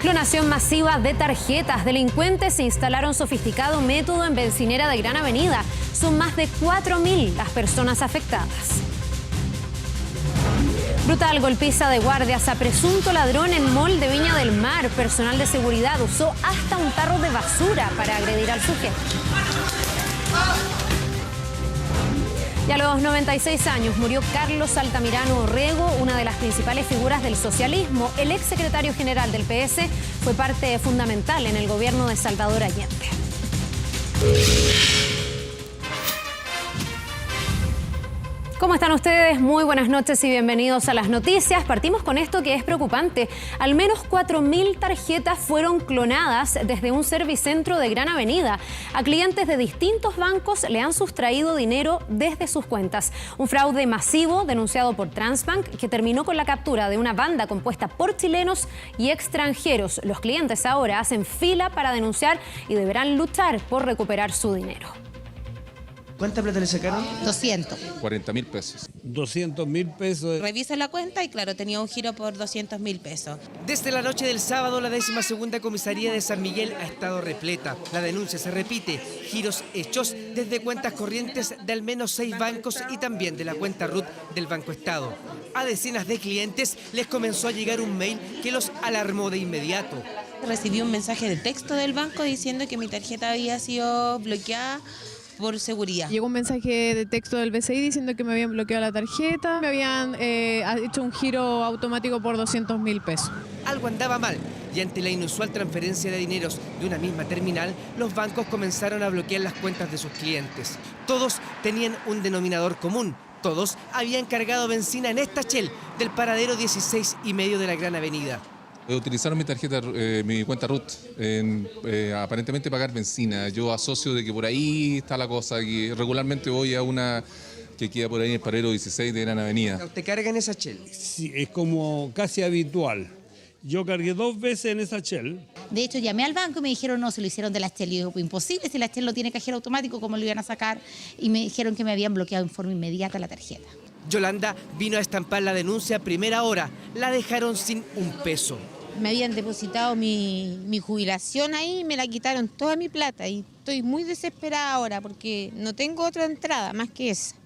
Clonación masiva de tarjetas. Delincuentes instalaron sofisticado método en bencinera de Gran Avenida. Son más de 4.000 las personas afectadas. Brutal golpiza de guardias a presunto ladrón en mall de Viña del Mar. Personal de seguridad usó hasta un tarro de basura para agredir al sujeto. Y a los 96 años murió Carlos Altamirano Orrego, una de las principales figuras del socialismo. El exsecretario general del PS fue parte fundamental en el gobierno de Salvador Allende. ¿Cómo están ustedes? Muy buenas noches y bienvenidos a las noticias. Partimos con esto que es preocupante. Al menos 4.000 tarjetas fueron clonadas desde un servicentro de Gran Avenida. A clientes de distintos bancos le han sustraído dinero desde sus cuentas. Un fraude masivo denunciado por Transbank que terminó con la captura de una banda compuesta por chilenos y extranjeros. Los clientes ahora hacen fila para denunciar y deberán luchar por recuperar su dinero. ¿Cuánta plata le sacaron? 200. 40.000 pesos. 200.000 pesos. Revisa la cuenta y claro, tenía un giro por 200.000 pesos. Desde la noche del sábado, la 12ª comisaría de San Miguel ha estado repleta. La denuncia se repite. Giros hechos desde cuentas corrientes de al menos 6 bancos y también de la cuenta RUT del Banco Estado. A decenas de clientes les comenzó a llegar un mail que los alarmó de inmediato. Recibí un mensaje de texto del banco diciendo que mi tarjeta había sido bloqueada por seguridad. Llegó un mensaje de texto del BCI diciendo que me habían bloqueado la tarjeta, me habían hecho un giro automático por 200.000 pesos. Algo andaba mal y ante la inusual transferencia de dineros de una misma terminal, los bancos comenzaron a bloquear las cuentas de sus clientes. Todos tenían un denominador común. Todos habían cargado benzina en esta Shell del paradero 16,5 de la Gran Avenida. Utilizaron mi tarjeta, mi cuenta RUT, en aparentemente pagar benzina. Yo asocio de que por ahí está la cosa, que regularmente voy a una que queda por ahí en el paradero 16 de Gran Avenida. ¿Usted carga en esa Shell? Sí, es como casi habitual. Yo cargué 2 veces en esa Shell. De hecho, llamé al banco y me dijeron, no, se lo hicieron de la Shell. Y yo dije, imposible, si la Shell no tiene cajero automático, ¿cómo lo iban a sacar? Y me dijeron que me habían bloqueado en forma inmediata la tarjeta. Yolanda vino a estampar la denuncia a primera hora. La dejaron sin un peso. Me habían depositado mi jubilación ahí y me la quitaron toda mi plata y estoy muy desesperada ahora porque no tengo otra entrada más que esa.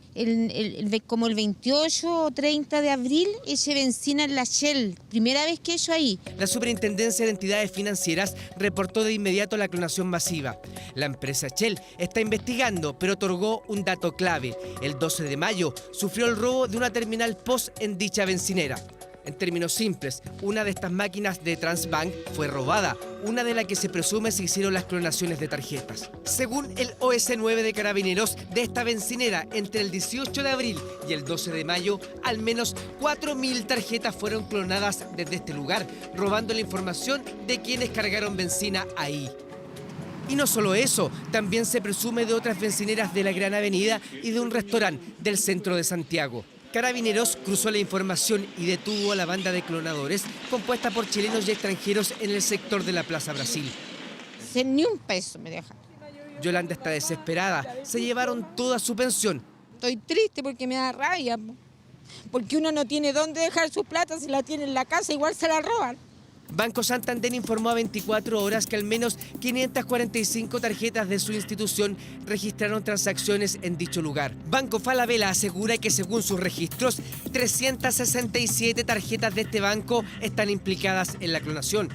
Como el 28 o 30 de abril eché benzina en la Shell, primera vez que echo ahí. La Superintendencia de Entidades Financieras reportó de inmediato la clonación masiva. La empresa Shell está investigando, pero otorgó un dato clave. El 12 de mayo sufrió el robo de una terminal POS en dicha bencinera. En términos simples, una de estas máquinas de Transbank fue robada, una de las que se presume se hicieron las clonaciones de tarjetas. Según el OS9 de Carabineros, de esta bencinera, entre el 18 de abril y el 12 de mayo, al menos 4.000 tarjetas fueron clonadas desde este lugar, robando la información de quienes cargaron benzina ahí. Y no solo eso, también se presume de otras bencineras de la Gran Avenida y de un restaurante del centro de Santiago. Carabineros cruzó la información y detuvo a la banda de clonadores compuesta por chilenos y extranjeros en el sector de la Plaza Brasil. Ni un peso me dejan. Yolanda está desesperada. Se llevaron toda su pensión. Estoy triste porque me da rabia, porque uno no tiene dónde dejar su plata, si la tiene en la casa igual se la roban. Banco Santander informó a 24 horas que al menos 545 tarjetas de su institución registraron transacciones en dicho lugar. Banco Falabella asegura que según sus registros, 367 tarjetas de este banco están implicadas en la clonación.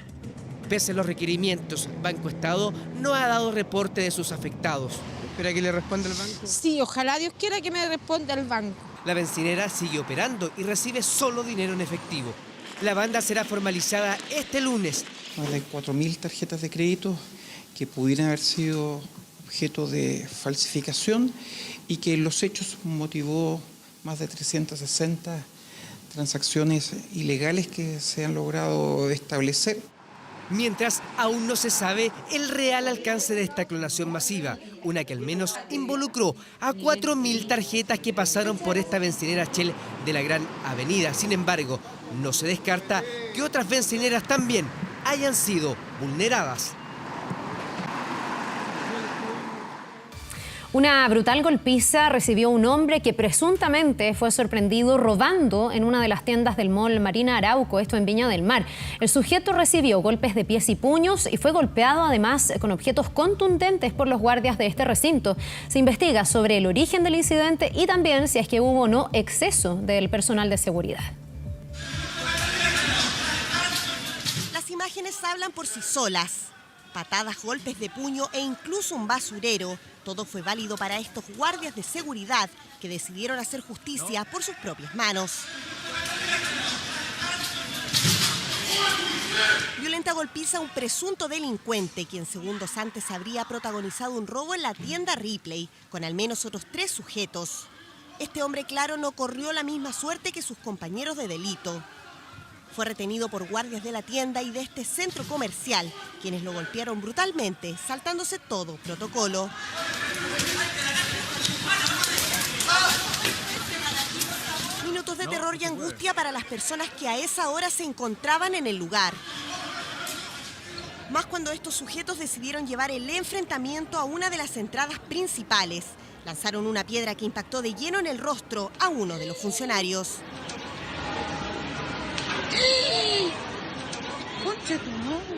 Pese a los requerimientos, Banco Estado no ha dado reporte de sus afectados. ¿Espera que le responda el banco? Sí, ojalá Dios quiera que me responda el banco. La bencinera sigue operando y recibe solo dinero en efectivo. La banda será formalizada este lunes. Más de 4.000 tarjetas de crédito que pudieran haber sido objeto de falsificación y que en los hechos motivó más de 360 transacciones ilegales que se han logrado establecer. Mientras aún no se sabe el real alcance de esta clonación masiva, una que al menos involucró a 4.000 tarjetas que pasaron por esta bencinera Shell de la Gran Avenida. Sin embargo, no se descarta que otras bencineras también hayan sido vulneradas. Una brutal golpiza recibió un hombre que presuntamente fue sorprendido robando en una de las tiendas del mall Marina Arauco, esto en Viña del Mar. El sujeto recibió golpes de pies y puños y fue golpeado además con objetos contundentes por los guardias de este recinto. Se investiga sobre el origen del incidente y también si es que hubo o no exceso del personal de seguridad. Las imágenes hablan por sí solas. Patadas, golpes de puño e incluso un basurero. Todo fue válido para estos guardias de seguridad que decidieron hacer justicia por sus propias manos. Violenta golpiza a un presunto delincuente, quien segundos antes habría protagonizado un robo en la tienda Ripley, con al menos otros 3 sujetos. Este hombre, claro, no corrió la misma suerte que sus compañeros de delito. Fue retenido por guardias de la tienda y de este centro comercial, quienes lo golpearon brutalmente, saltándose todo protocolo. Minutos de terror y angustia para las personas que a esa hora se encontraban en el lugar. Más cuando estos sujetos decidieron llevar el enfrentamiento a una de las entradas principales. Lanzaron una piedra que impactó de lleno en el rostro a uno de los funcionarios.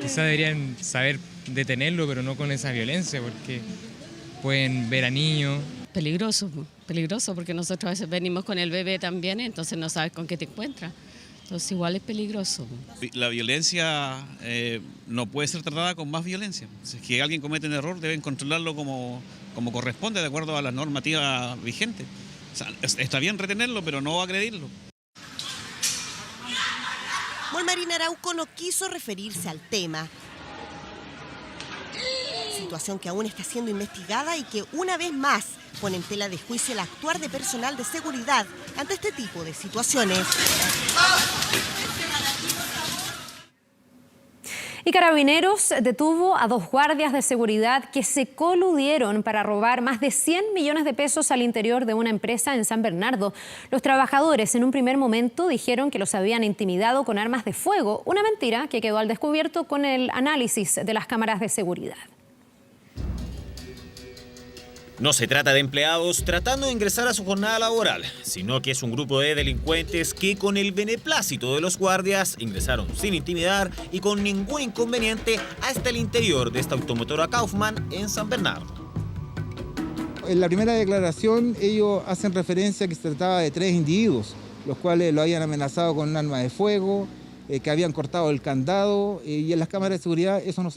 Quizá deberían saber detenerlo, pero no con esa violencia, porque pueden ver a niños. Peligroso, porque nosotros a veces venimos con el bebé también, entonces no sabes con qué te encuentras. Entonces igual es peligroso. La violencia no puede ser tratada con más violencia. Si es que alguien comete un error, deben controlarlo como corresponde, de acuerdo a la normativa vigente. O sea, está bien retenerlo, pero no agredirlo. Mall Marina Arauco no quiso referirse al tema. Situación que aún está siendo investigada y que una vez más pone en tela de juicio el actuar de personal de seguridad ante este tipo de situaciones. Y Carabineros detuvo a 2 guardias de seguridad que se coludieron para robar más de 100 millones de pesos al interior de una empresa en San Bernardo. Los trabajadores en un primer momento dijeron que los habían intimidado con armas de fuego, una mentira que quedó al descubierto con el análisis de las cámaras de seguridad. No se trata de empleados tratando de ingresar a su jornada laboral, sino que es un grupo de delincuentes que con el beneplácito de los guardias ingresaron sin intimidar y con ningún inconveniente hasta el interior de esta automotora Kaufman en San Bernardo. En la primera declaración ellos hacen referencia a que se trataba de 3 individuos, los cuales lo habían amenazado con un arma de fuego, que habían cortado el candado y en las cámaras de seguridad eso no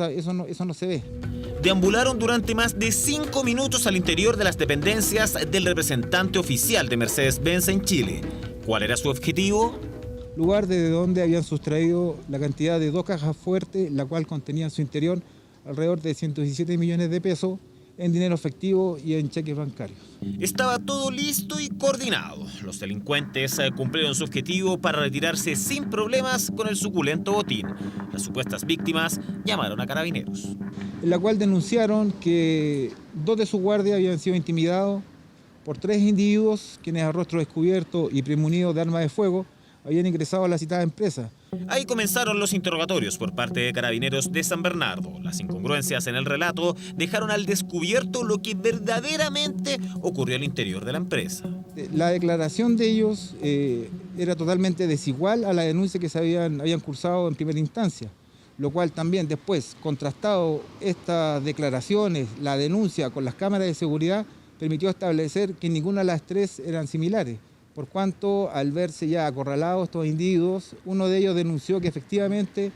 se ve. Deambularon durante más de 5 minutos al interior de las dependencias del representante oficial de Mercedes-Benz en Chile. ¿Cuál era su objetivo? Lugar desde donde habían sustraído la cantidad de 2 cajas fuertes, la cual contenía en su interior alrededor de 117 millones de pesos en dinero efectivo y en cheques bancarios. Estaba todo listo y coordinado. Los delincuentes cumplieron su objetivo para retirarse sin problemas con el suculento botín. Las supuestas víctimas llamaron a Carabineros, en la cual denunciaron que 2 de sus guardias habían sido intimidados por 3 individuos quienes a rostro descubierto y premunidos de armas de fuego habían ingresado a la citada empresa. Ahí comenzaron los interrogatorios por parte de Carabineros de San Bernardo. Las incongruencias en el relato dejaron al descubierto lo que verdaderamente ocurrió al interior de la empresa. La declaración de ellos era totalmente desigual a la denuncia que se habían cursado en primera instancia, lo cual también después, contrastado estas declaraciones, la denuncia con las cámaras de seguridad, permitió establecer que ninguna de las 3 eran similares. Por cuanto, al verse ya acorralados estos individuos, uno de ellos denunció que efectivamente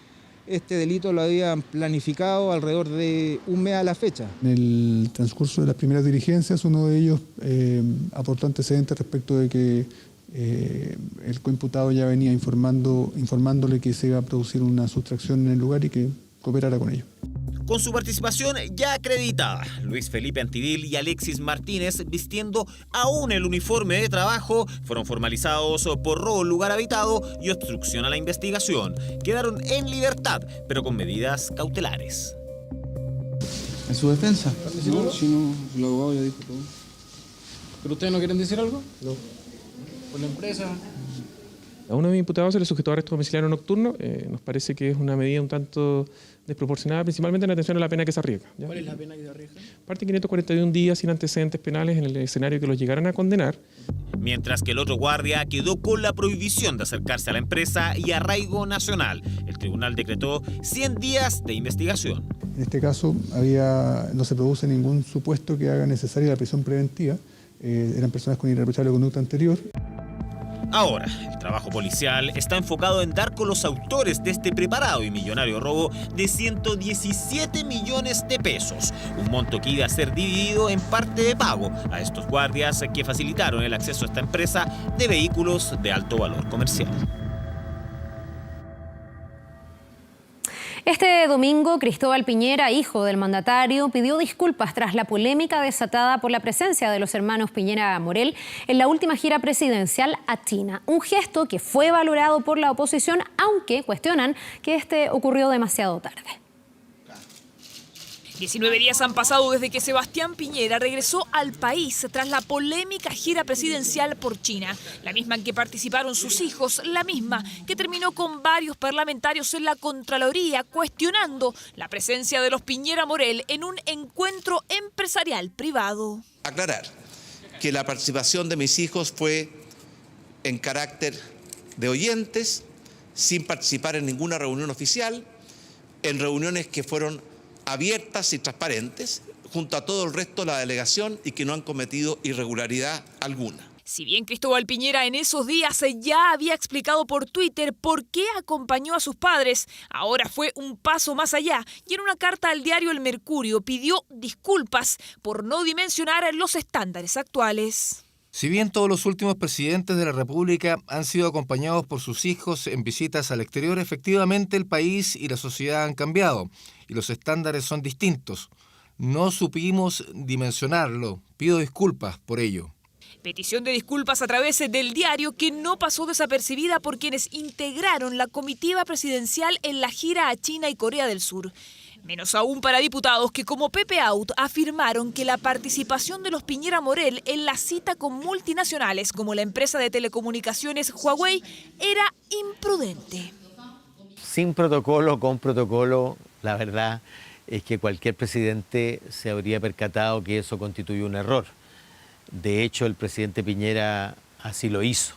este delito lo habían planificado alrededor de un mes a la fecha. En el transcurso de las primeras diligencias, uno de ellos aportó antecedentes respecto de que el coimputado ya venía informándole que se iba a producir una sustracción en el lugar y que cooperara con ello. Con su participación ya acreditada, Luis Felipe Antidil y Alexis Martínez, vistiendo aún el uniforme de trabajo, fueron formalizados por robo en lugar habitado y obstrucción a la investigación. Quedaron en libertad, pero con medidas cautelares. ¿En su defensa? No, si no, el abogado ya dijo todo. ¿Pero ustedes no quieren decir algo? No. ¿Por la empresa? A uno de mis imputados se le sujetó arresto domiciliario nocturno. Nos parece que es una medida un tanto desproporcionada, principalmente en atención a la pena que se arriesga, ¿ya? ¿Cuál es la pena que se arriesga? Parte 541 días sin antecedentes penales en el escenario que los llegaran a condenar. Mientras que el otro guardia quedó con la prohibición de acercarse a la empresa y arraigo nacional. El tribunal decretó 100 días de investigación. En este caso no se produce ningún supuesto que haga necesaria la prisión preventiva. Eran personas con irreprochable conducta anterior. Ahora, el trabajo policial está enfocado en dar con los autores de este preparado y millonario robo de 117 millones de pesos, un monto que iba a ser dividido en parte de pago a estos guardias que facilitaron el acceso a esta empresa de vehículos de alto valor comercial. Este domingo, Cristóbal Piñera, hijo del mandatario, pidió disculpas tras la polémica desatada por la presencia de los hermanos Piñera Morel en la última gira presidencial a China. Un gesto que fue valorado por la oposición, aunque cuestionan que este ocurrió demasiado tarde. 19 días han pasado desde que Sebastián Piñera regresó al país tras la polémica gira presidencial por China, la misma en que participaron sus hijos, la misma que terminó con varios parlamentarios en la Contraloría cuestionando la presencia de los Piñera Morel en un encuentro empresarial privado. Aclarar que la participación de mis hijos fue en carácter de oyentes, sin participar en ninguna reunión oficial, en reuniones que fueron abiertas y transparentes, junto a todo el resto de la delegación y que no han cometido irregularidad alguna. Si bien Cristóbal Piñera en esos días ya había explicado por Twitter por qué acompañó a sus padres, ahora fue un paso más allá y en una carta al diario El Mercurio pidió disculpas por no dimensionar los estándares actuales. Si bien todos los últimos presidentes de la República han sido acompañados por sus hijos en visitas al exterior, efectivamente el país y la sociedad han cambiado y los estándares son distintos. No supimos dimensionarlo. Pido disculpas por ello. Petición de disculpas a través del diario que no pasó desapercibida por quienes integraron la comitiva presidencial en la gira a China y Corea del Sur. Menos aún para diputados que como Pepe Out afirmaron que la participación de los Piñera Morel en la cita con multinacionales como la empresa de telecomunicaciones Huawei era imprudente. Sin protocolo, con protocolo, la verdad es que cualquier presidente se habría percatado que eso constituye un error. De hecho, el presidente Piñera así lo hizo.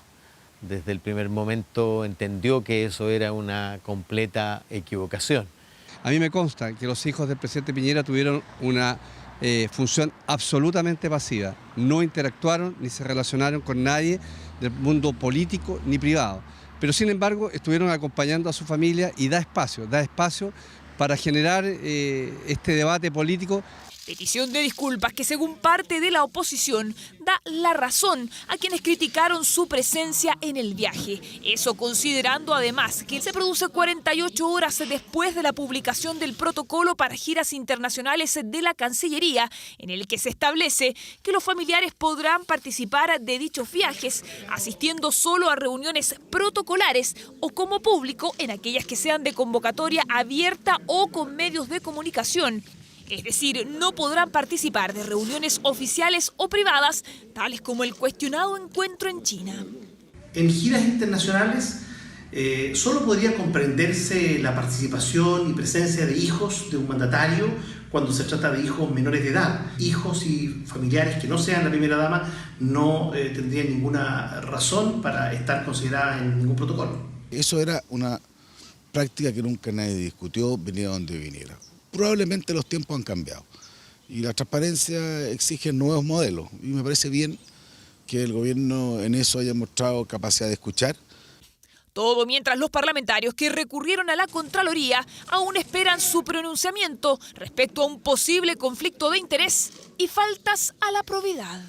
Desde el primer momento entendió que eso era una completa equivocación. A mí me consta que los hijos del presidente Piñera tuvieron una función absolutamente pasiva. No interactuaron ni se relacionaron con nadie del mundo político ni privado. Pero sin embargo estuvieron acompañando a su familia y da espacio para generar este debate político. Petición de disculpas que según parte de la oposición da la razón a quienes criticaron su presencia en el viaje. Eso considerando además que se produce 48 horas después de la publicación del protocolo para giras internacionales de la Cancillería, en el que se establece que los familiares podrán participar de dichos viajes, asistiendo solo a reuniones protocolares o como público en aquellas que sean de convocatoria abierta o con medios de comunicación. Es decir, no podrán participar de reuniones oficiales o privadas, tales como el cuestionado encuentro en China. En giras internacionales solo podría comprenderse la participación y presencia de hijos de un mandatario cuando se trata de hijos menores de edad. Hijos y familiares que no sean la primera dama no tendrían ninguna razón para estar consideradas en ningún protocolo. Eso era una práctica que nunca nadie discutió, viniera donde viniera. Probablemente los tiempos han cambiado y la transparencia exige nuevos modelos y me parece bien que el gobierno en eso haya mostrado capacidad de escuchar. Todo mientras los parlamentarios que recurrieron a la Contraloría aún esperan su pronunciamiento respecto a un posible conflicto de interés y faltas a la probidad.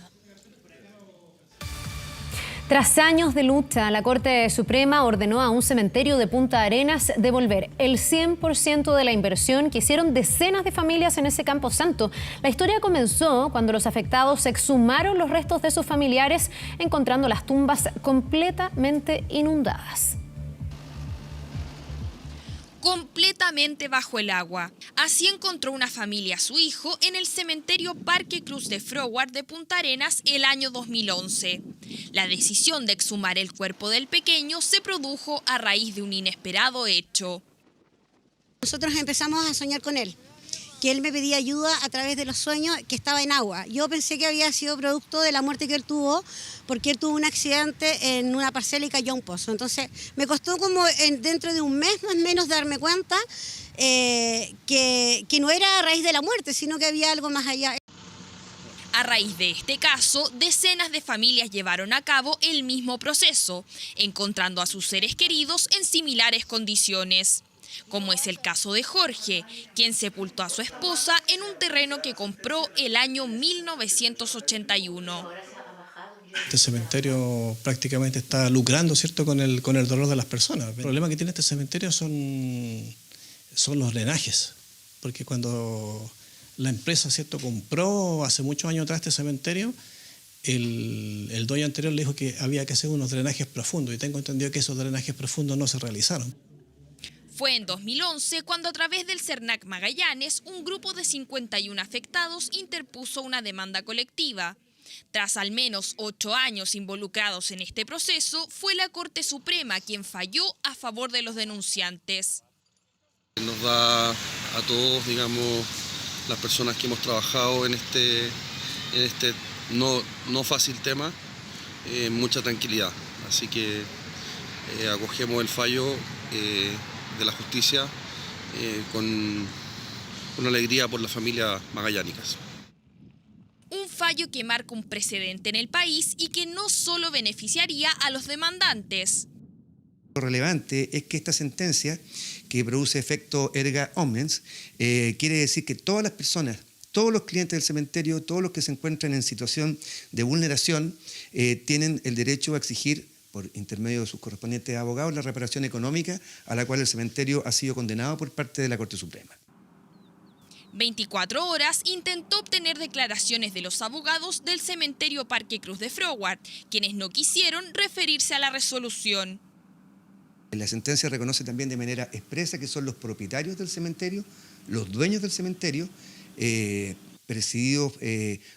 Tras años de lucha, la Corte Suprema ordenó a un cementerio de Punta Arenas devolver el 100% de la inversión que hicieron decenas de familias en ese camposanto. La historia comenzó cuando los afectados exhumaron los restos de sus familiares, encontrando las tumbas completamente inundadas. completamente bajo el agua. Así encontró una familia a su hijo en el cementerio Parque Cruz de Froward de Punta Arenas el año 2011. La decisión de exhumar el cuerpo del pequeño se produjo a raíz de un inesperado hecho. Nosotros empezamos a soñar con él, que él me pedía ayuda a través de los sueños, que estaba en agua. Yo pensé que había sido producto de la muerte que él tuvo, porque él tuvo un accidente en una parcela y cayó a un pozo. Entonces me costó como dentro de un mes más o menos darme cuenta que no era a raíz de la muerte, sino que había algo más allá. A raíz de este caso, decenas de familias llevaron a cabo el mismo proceso, encontrando a sus seres queridos en similares condiciones. Como es el caso de Jorge, quien sepultó a su esposa en un terreno que compró el año 1981. Este cementerio prácticamente está lucrando, ¿cierto?, con el dolor de las personas. El problema que tiene este cementerio son los drenajes, porque cuando la empresa, ¿cierto?, compró hace muchos años atrás este cementerio, el dueño anterior le dijo que había que hacer unos drenajes profundos, y tengo entendido que esos drenajes profundos no se realizaron. Fue en 2011 cuando a través del CERNAC Magallanes, un grupo de 51 afectados interpuso una demanda colectiva. Tras al menos 8 años involucrados en este proceso, fue la Corte Suprema quien falló a favor de los denunciantes. Nos da a todos, digamos, las personas que hemos trabajado en este no fácil tema, mucha tranquilidad. Así que acogemos el fallo de la justicia con alegría por las familias magallánicas. Un fallo que marca un precedente en el país y que no solo beneficiaría a los demandantes. Lo relevante es que esta sentencia, que produce efecto erga omnes, quiere decir que todas las personas, todos los clientes del cementerio, todos los que se encuentran en situación de vulneración, tienen el derecho a exigir, por intermedio de sus correspondientes abogados, la reparación económica a la cual el cementerio ha sido condenado por parte de la Corte Suprema. 24 horas intentó obtener declaraciones de los abogados del cementerio Parque Cruz de Froward, quienes no quisieron referirse a la resolución. La sentencia reconoce también de manera expresa que son los propietarios del cementerio, los dueños del cementerio, presididos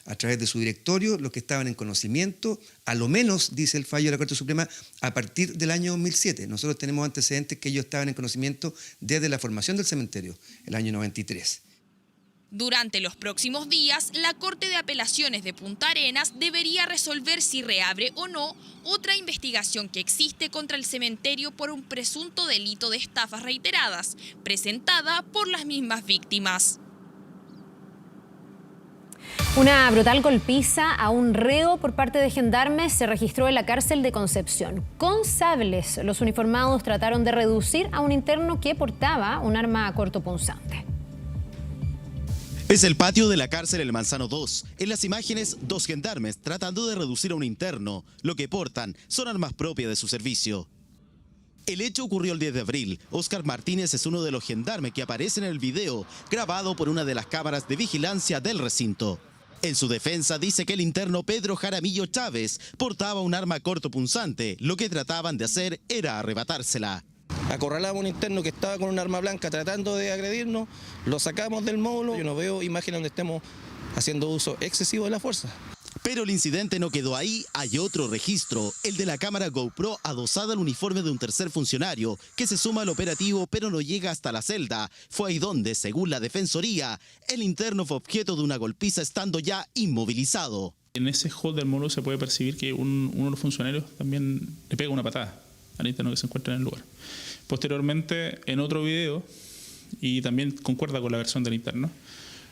a través de su directorio, los que estaban en conocimiento, a lo menos, dice el fallo de la Corte Suprema, a partir del año 2007. Nosotros tenemos antecedentes que ellos estaban en conocimiento desde la formación del cementerio, el año 93. Durante los próximos días, la Corte de Apelaciones de Punta Arenas debería resolver si reabre o no otra investigación que existe contra el cementerio por un presunto delito de estafas reiteradas, presentada por las mismas víctimas. Una brutal golpiza a un reo por parte de gendarmes se registró en la cárcel de Concepción. Con sables, los uniformados trataron de reducir a un interno que portaba un arma cortopunzante. Es el patio de la cárcel El Manzano 2. En las imágenes, 2 gendarmes tratando de reducir a un interno. Lo que portan son armas propias de su servicio. El hecho ocurrió el 10 de abril. Óscar Martínez es uno de los gendarmes que aparece en el video, grabado por una de las cámaras de vigilancia del recinto. En su defensa dice que el interno Pedro Jaramillo Chávez portaba un arma cortopunzante. Lo que trataban de hacer era arrebatársela. Acorralamos a un interno que estaba con un arma blanca tratando de agredirnos, lo sacamos del módulo. Yo no veo imágenes donde estemos haciendo uso excesivo de la fuerza. Pero el incidente no quedó ahí, hay otro registro, el de la cámara GoPro adosada al uniforme de un tercer funcionario, que se suma al operativo pero no llega hasta la celda. Fue ahí donde, según la Defensoría, el interno fue objeto de una golpiza estando ya inmovilizado. En ese hall del módulo se puede percibir que uno de los funcionarios también le pega una patada al interno que se encuentra en el lugar. Posteriormente, en otro video, y también concuerda con la versión del interno,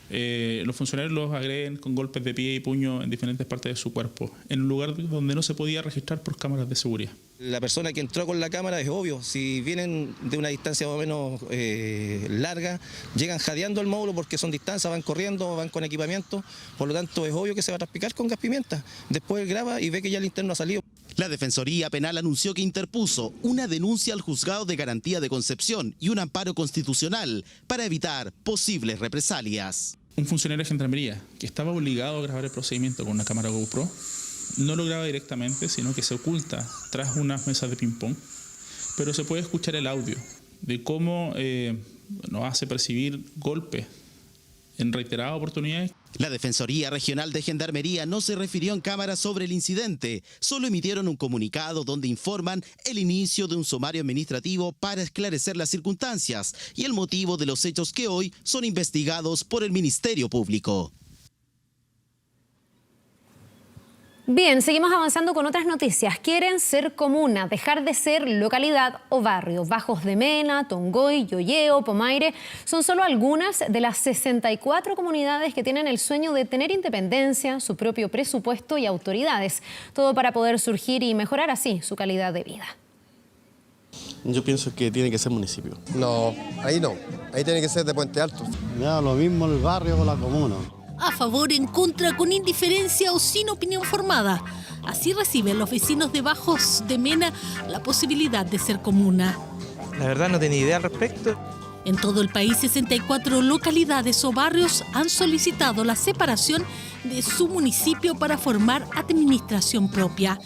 los funcionarios los agreden con golpes de pie y puño en diferentes partes de su cuerpo, en un lugar donde no se podía registrar por cámaras de seguridad. La persona que entró con la cámara es obvio, si vienen de una distancia más o menos larga, llegan jadeando al módulo porque son distancias, van corriendo, van con equipamiento, por lo tanto es obvio que se va a traspicar con gas pimienta. Después él graba y ve que ya el interno ha salido. La Defensoría Penal anunció que interpuso una denuncia al Juzgado de Garantía de Concepción y un amparo constitucional para evitar posibles represalias. Un funcionario de gendarmería que estaba obligado a grabar el procedimiento con una cámara GoPro no lo graba directamente, sino que se oculta tras unas mesas de ping-pong, pero se puede escuchar el audio de cómo nos hace percibir golpes en reiteradas oportunidades. La Defensoría Regional de Gendarmería no se refirió en cámara sobre el incidente, solo emitieron un comunicado donde informan el inicio de un sumario administrativo para esclarecer las circunstancias y el motivo de los hechos que hoy son investigados por el Ministerio Público. Bien, seguimos avanzando con otras noticias. Quieren ser comuna, dejar de ser localidad o barrio. Bajos de Mena, Tongoy, Llolleo, Pomaire son solo algunas de las 64 comunidades que tienen el sueño de tener independencia, su propio presupuesto y autoridades. Todo para poder surgir y mejorar así su calidad de vida. Yo pienso que tiene que ser municipio. No, ahí tiene que ser de Puente Alto. Ya, lo mismo el barrio o la comuna. A favor, en contra, con indiferencia o sin opinión formada. Así reciben los vecinos de Bajos de Mena la posibilidad de ser comuna. La verdad no tenía idea al respecto. En todo el país, 64 localidades o barrios han solicitado la separación de su municipio para formar administración propia.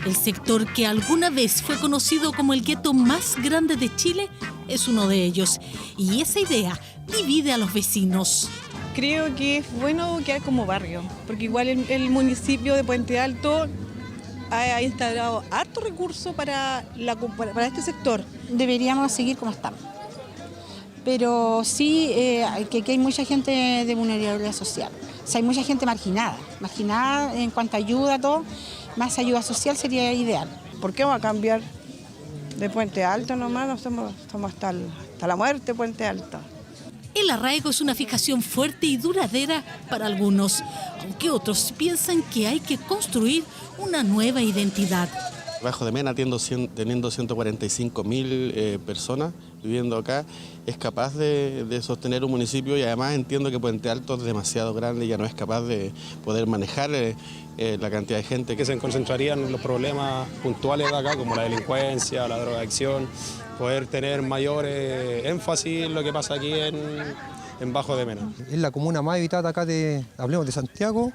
El sector que alguna vez fue conocido como el gueto más grande de Chile es uno de ellos. Y esa idea divide a los vecinos. Creo que es bueno quedar como barrio, porque igual el municipio de Puente Alto ha instalado harto recurso para este sector. Deberíamos seguir como estamos, pero sí que hay mucha gente de vulnerabilidad social, o sea, hay mucha gente marginada en cuanto a ayuda, todo, más ayuda social sería ideal. ¿Por qué vamos a cambiar de Puente Alto nomás? Estamos hasta la muerte Puente Alto. El arraigo es una fijación fuerte y duradera para algunos, aunque otros piensan que hay que construir una nueva identidad. Bajo de Mena, teniendo 145.000 personas viviendo acá, es capaz de sostener un municipio, y además entiendo que Puente Alto es demasiado grande y ya no es capaz de poder manejar la cantidad de gente. Que se concentrarían en los problemas puntuales de acá, como la delincuencia, la drogadicción, poder tener mayor énfasis en lo que pasa aquí en Bajo de Mena. Es la comuna más habitada acá hablemos de Santiago.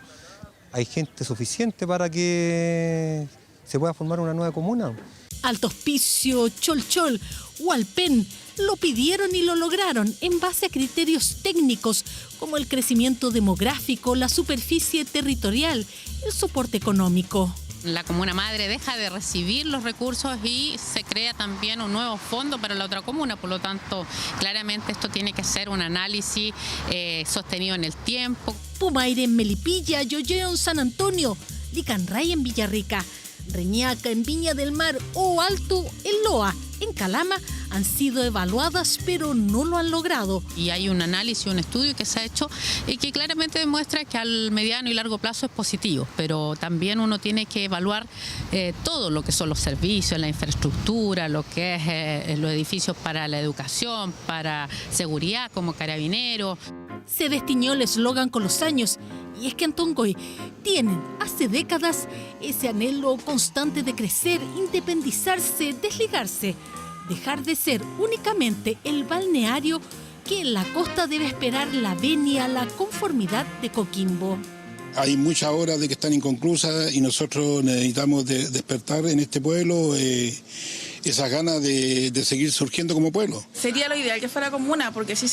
Hay gente suficiente para que se pueda formar una nueva comuna. Alto Hospicio, Cholchol o Alpén lo pidieron y lo lograron en base a criterios técnicos como el crecimiento demográfico, la superficie territorial, el soporte económico. La comuna madre deja de recibir los recursos y se crea también un nuevo fondo para la otra comuna. Por lo tanto, claramente esto tiene que ser un análisis sostenido en el tiempo. Pomaire en Melipilla, Llolleo en San Antonio, Licanray en Villarrica, Reñaca en Viña del Mar o Alto en Loa, en Calama, han sido evaluadas pero no lo han logrado. Y hay un análisis, un estudio que se ha hecho y que claramente demuestra que al mediano y largo plazo es positivo, pero también uno tiene que evaluar todo lo que son los servicios, la infraestructura, lo que es los edificios para la educación, para seguridad como Carabineros. Se destiñó el eslogan con los años, y es que en Tongoy tienen hace décadas ese anhelo constante de crecer, independizarse, desligarse, dejar de ser únicamente el balneario que en la costa debe esperar la venia, la conformidad de Coquimbo. Hay muchas obras de que están inconclusas y nosotros necesitamos despertar en este pueblo esas ganas de seguir surgiendo como pueblo. Sería lo ideal que fuera comuna, porque así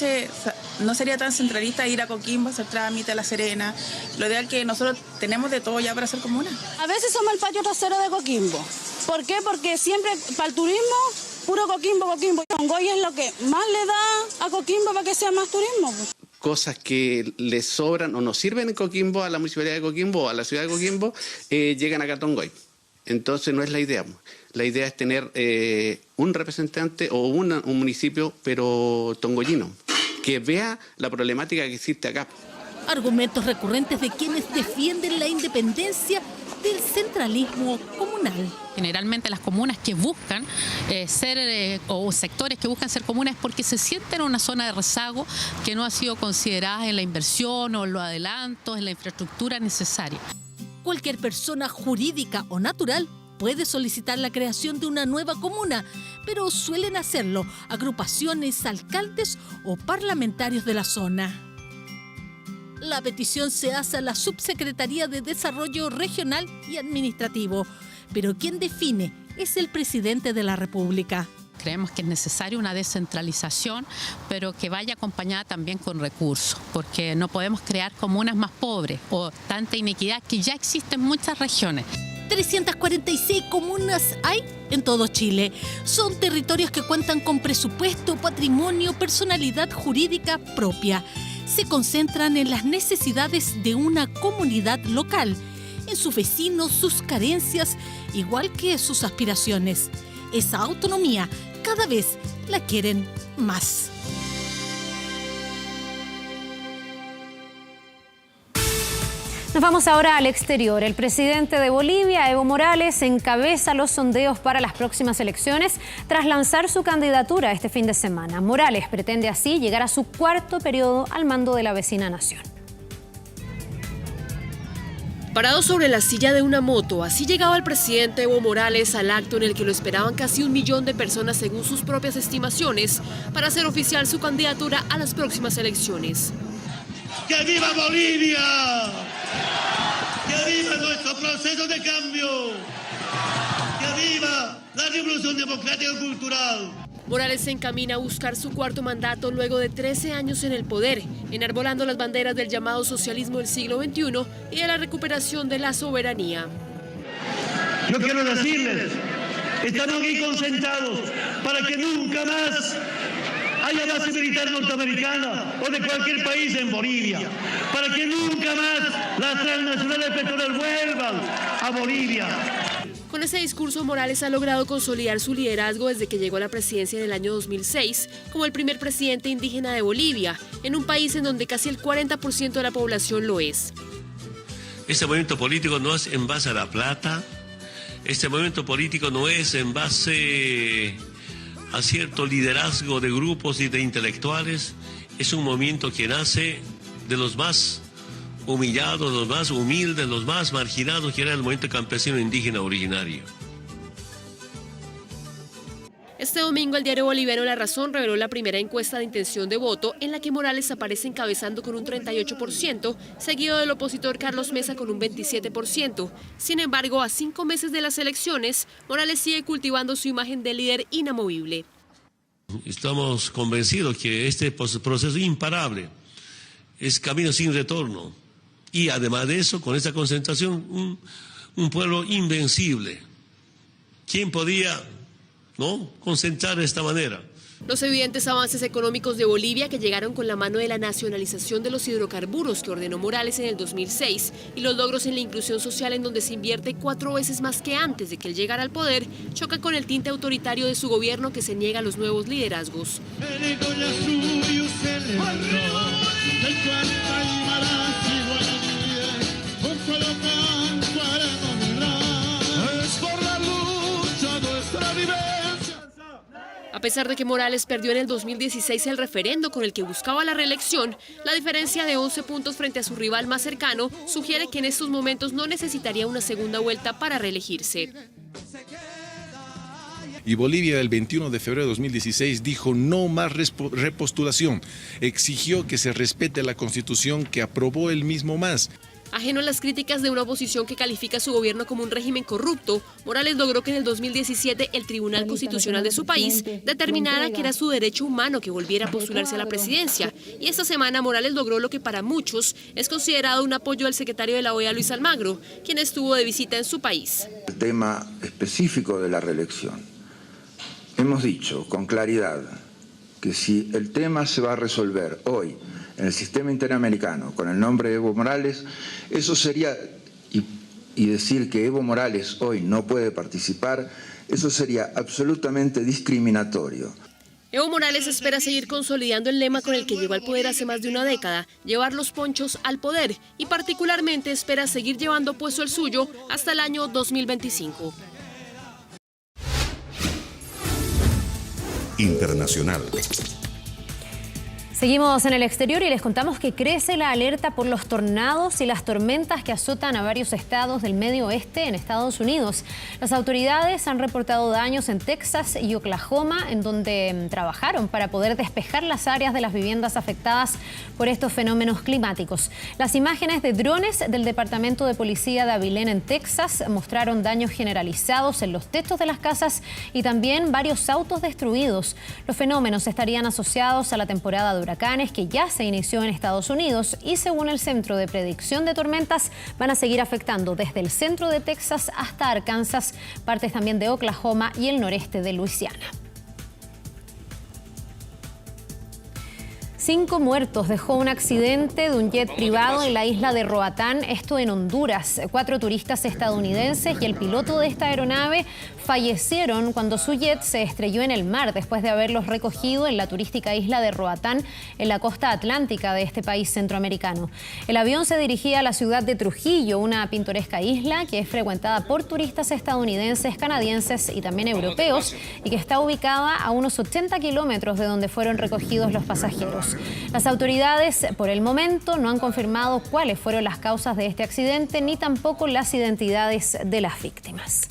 no sería tan centralista ir a Coquimbo, hacer trámite a La Serena. Lo ideal es que nosotros tenemos de todo ya para ser comuna. A veces somos el patio trasero de Coquimbo. ¿Por qué? Porque siempre para el turismo, puro Coquimbo. Tongoy es lo que más le da a Coquimbo para que sea más turismo. Cosas que les sobran o nos sirven en Coquimbo, a la municipalidad de Coquimbo o a la ciudad de Coquimbo, llegan acá a Tongoy. Entonces no es la idea. La idea es tener un representante o un municipio, pero tongoyino, que vea la problemática que existe acá. Argumentos recurrentes de quienes defienden la independencia del centralismo comunal. Generalmente las comunas que buscan o sectores que buscan ser comunas es porque se sienten en una zona de rezago que no ha sido considerada en la inversión o en los adelantos, en la infraestructura necesaria. Cualquier persona jurídica o natural puede solicitar la creación de una nueva comuna, pero suelen hacerlo agrupaciones, alcaldes o parlamentarios de la zona. La petición se hace a la Subsecretaría de Desarrollo Regional y Administrativo, pero quien define es el presidente de la República. Creemos que es necesaria una descentralización, pero que vaya acompañada también con recursos, porque no podemos crear comunas más pobres o tanta inequidad que ya existe en muchas regiones. 346 comunas hay en todo Chile. Son territorios que cuentan con presupuesto, patrimonio, personalidad jurídica propia. Se concentran en las necesidades de una comunidad local, en sus vecinos, sus carencias, igual que sus aspiraciones. Esa autonomía cada vez la quieren más. Nos vamos ahora al exterior. El presidente de Bolivia, Evo Morales, encabeza los sondeos para las próximas elecciones tras lanzar su candidatura este fin de semana. Morales pretende así llegar a su cuarto periodo al mando de la vecina nación. Parado sobre la silla de una moto, así llegaba el presidente Evo Morales al acto en el que lo esperaban casi 1 millón de personas según sus propias estimaciones para hacer oficial su candidatura a las próximas elecciones. ¡Que viva Bolivia! ¡Que viva nuestro proceso de cambio! ¡Que viva la revolución democrática y cultural! Morales se encamina a buscar su cuarto mandato luego de 13 años en el poder, enarbolando las banderas del llamado socialismo del siglo XXI y de la recuperación de la soberanía. Yo quiero decirles, estamos aquí concentrados para que nunca más haya base militar norteamericana o de cualquier país en Bolivia, para que nunca más las transnacionales petroleras vuelvan a Bolivia. Con ese discurso, Morales ha logrado consolidar su liderazgo desde que llegó a la presidencia en el año 2006 como el primer presidente indígena de Bolivia, en un país en donde casi el 40% de la población lo es. Este movimiento político no es en base a la plata, este movimiento político no es en base a cierto liderazgo de grupos y de intelectuales, es un movimiento que nace de los más humillados, los más humildes, los más marginados, que era el movimiento campesino indígena originario. Este domingo el diario boliviano La Razón reveló la primera encuesta de intención de voto en la que Morales aparece encabezando con un 38%, seguido del opositor Carlos Mesa con un 27%. Sin embargo, a 5 meses de las elecciones, Morales sigue cultivando su imagen de líder inamovible. Estamos convencidos que este proceso imparable es camino sin retorno y además de eso, con esta concentración, un pueblo invencible. ¿Quién podía concentrar de esta manera? Los evidentes avances económicos de Bolivia, que llegaron con la mano de la nacionalización de los hidrocarburos que ordenó Morales en el 2006 y los logros en la inclusión social, en donde se invierte 4 veces más que antes de que él llegara al poder, choca con el tinte autoritario de su gobierno, que se niega a los nuevos liderazgos. A pesar de que Morales perdió en el 2016 el referendo con el que buscaba la reelección, la diferencia de 11 puntos frente a su rival más cercano sugiere que en estos momentos no necesitaría una segunda vuelta para reelegirse. Y Bolivia el 21 de febrero de 2016 dijo no más repostulación, exigió que se respete la Constitución que aprobó él mismo más. Ajeno a las críticas de una oposición que califica a su gobierno como un régimen corrupto, Morales logró que en el 2017 el Tribunal Constitucional de su país determinara que era su derecho humano que volviera a postularse a la presidencia. Y esta semana Morales logró lo que para muchos es considerado un apoyo del secretario de la OEA, Luis Almagro, quien estuvo de visita en su país. El tema específico de la reelección. Hemos dicho con claridad que si el tema se va a resolver hoy en el sistema interamericano con el nombre de Evo Morales, eso sería, y decir que Evo Morales hoy no puede participar, eso sería absolutamente discriminatorio. Evo Morales espera seguir consolidando el lema con el que llegó al poder hace más de una década, llevar los ponchos al poder, y particularmente espera seguir llevando puesto el suyo hasta el año 2025. Internacional. Seguimos en el exterior y les contamos que crece la alerta por los tornados y las tormentas que azotan a varios estados del medio oeste en Estados Unidos. Las autoridades han reportado daños en Texas y Oklahoma, en donde trabajaron para poder despejar las áreas de las viviendas afectadas por estos fenómenos climáticos. Las imágenes de drones del Departamento de Policía de Abilene en Texas mostraron daños generalizados en los techos de las casas y también varios autos destruidos. Los fenómenos estarían asociados a la temporada de huracanes que ya se inició en Estados Unidos y, según el Centro de Predicción de Tormentas, van a seguir afectando desde el centro de Texas hasta Arkansas, partes también de Oklahoma y el noreste de Luisiana. 5 muertos dejó un accidente de un jet privado en la isla de Roatán, esto en Honduras. 4 turistas estadounidenses y el piloto de esta aeronave fallecieron cuando su jet se estrelló en el mar después de haberlos recogido en la turística isla de Roatán, en la costa atlántica de este país centroamericano. El avión se dirigía a la ciudad de Trujillo, una pintoresca isla que es frecuentada por turistas estadounidenses, canadienses y también europeos, y que está ubicada a unos 80 kilómetros de donde fueron recogidos los pasajeros. Las autoridades, por el momento, no han confirmado cuáles fueron las causas de este accidente ni tampoco las identidades de las víctimas.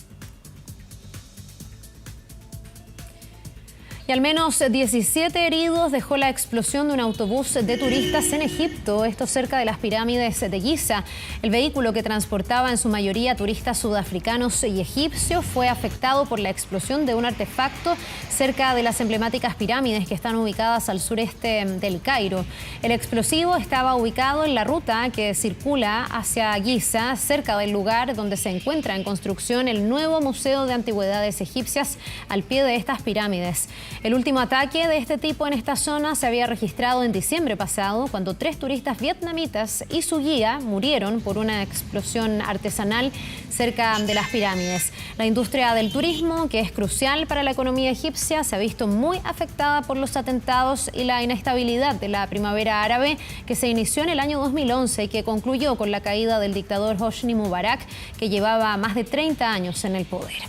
Y al menos 17 heridos dejó la explosión de un autobús de turistas en Egipto, esto cerca de las pirámides de Giza. El vehículo, que transportaba en su mayoría turistas sudafricanos y egipcios, fue afectado por la explosión de un artefacto cerca de las emblemáticas pirámides que están ubicadas al sureste del Cairo. El explosivo estaba ubicado en la ruta que circula hacia Giza, cerca del lugar donde se encuentra en construcción el nuevo Museo de Antigüedades Egipcias al pie de estas pirámides. El último ataque de este tipo en esta zona se había registrado en diciembre pasado, cuando 3 turistas vietnamitas y su guía murieron por una explosión artesanal cerca de las pirámides. La industria del turismo, que es crucial para la economía egipcia, se ha visto muy afectada por los atentados y la inestabilidad de la primavera árabe, que se inició en el año 2011 y que concluyó con la caída del dictador Hosni Mubarak, que llevaba más de 30 años en el poder.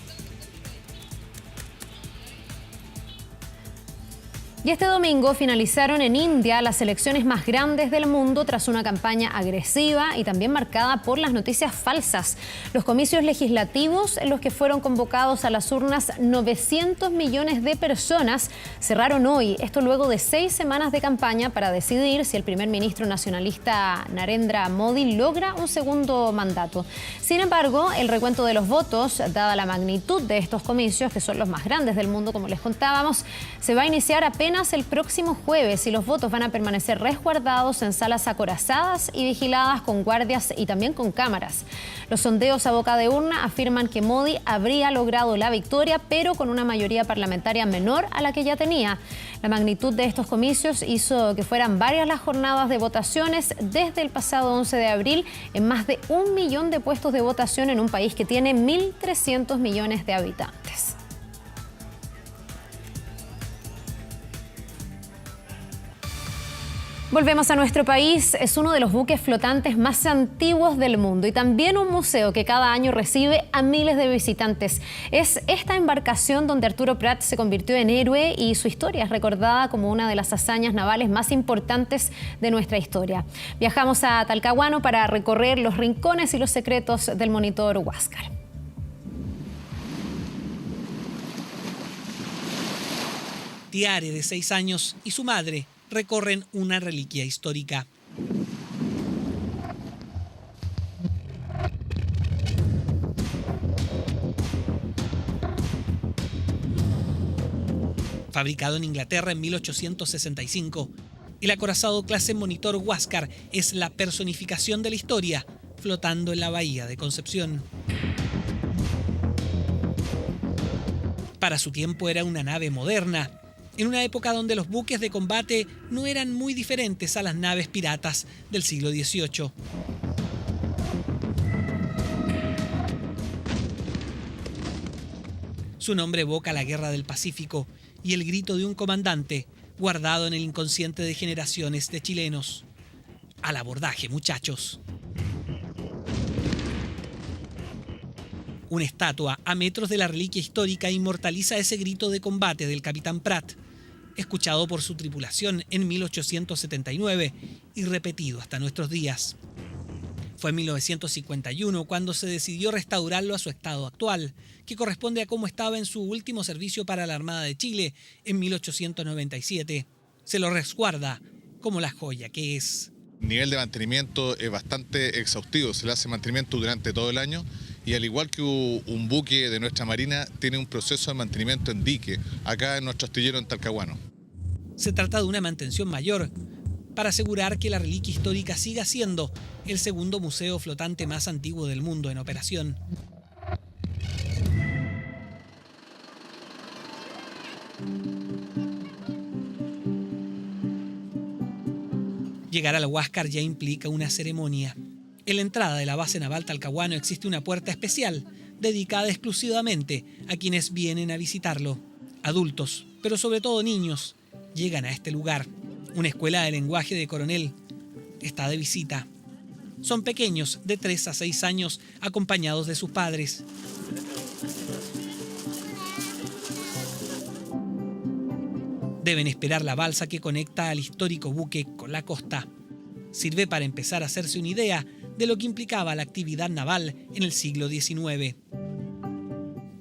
Y este domingo finalizaron en India las elecciones más grandes del mundo tras una campaña agresiva y también marcada por las noticias falsas. Los comicios legislativos, en los que fueron convocados a las urnas 900 millones de personas, cerraron hoy. Esto luego de 6 semanas de campaña para decidir si el primer ministro nacionalista Narendra Modi logra un segundo mandato. Sin embargo, el recuento de los votos, dada la magnitud de estos comicios, que son los más grandes del mundo, como les contábamos, se va a iniciar apenas el próximo jueves y los votos van a permanecer resguardados en salas acorazadas y vigiladas con guardias y también con cámaras. Los sondeos a boca de urna afirman que Modi habría logrado la victoria, pero con una mayoría parlamentaria menor a la que ya tenía. La magnitud de estos comicios hizo que fueran varias las jornadas de votaciones desde el pasado 11 de abril en más de 1 millón de puestos de votación en un país que tiene 1.300 millones de habitantes. Volvemos a nuestro país. Es uno de los buques flotantes más antiguos del mundo y también un museo que cada año recibe a miles de visitantes. Es esta embarcación donde Arturo Prat se convirtió en héroe y su historia es recordada como una de las hazañas navales más importantes de nuestra historia. Viajamos a Talcahuano para recorrer los rincones y los secretos del monitor Huáscar. Tiare, de 6 años, y su madre recorren una reliquia histórica. Fabricado en Inglaterra en 1865, el acorazado clase Monitor Huáscar es la personificación de la historia, flotando en la bahía de Concepción. Para su tiempo era una nave moderna, en una época donde los buques de combate no eran muy diferentes a las naves piratas del siglo XVIII. Su nombre evoca la Guerra del Pacífico y el grito de un comandante guardado en el inconsciente de generaciones de chilenos. Al abordaje, muchachos. Una estatua a metros de la reliquia histórica inmortaliza ese grito de combate del capitán Prat. escuchado por su tripulación en 1879 y repetido hasta nuestros días. Fue en 1951 cuando se decidió restaurarlo a su estado actual, que corresponde a cómo estaba en su último servicio para la Armada de Chile en 1897. Se lo resguarda como la joya que es. El nivel de mantenimiento es bastante exhaustivo, se le hace mantenimiento durante todo el año y al igual que un buque de nuestra Marina tiene un proceso de mantenimiento en dique, acá en nuestro astillero en Talcahuano. Se trata de una mantención mayor para asegurar que la reliquia histórica siga siendo el segundo museo flotante más antiguo del mundo en operación. Llegar al Huáscar ya implica una ceremonia. En la entrada de la base naval Talcahuano existe una puerta especial dedicada exclusivamente a quienes vienen a visitarlo. Adultos, pero sobre todo niños, llegan a este lugar. Una escuela de lenguaje de Coronel está de visita. Son pequeños de 3 a 6 años acompañados de sus padres. Deben esperar la balsa que conecta al histórico buque con la costa. Sirve para empezar a hacerse una idea de lo que implicaba la actividad naval en el siglo XIX.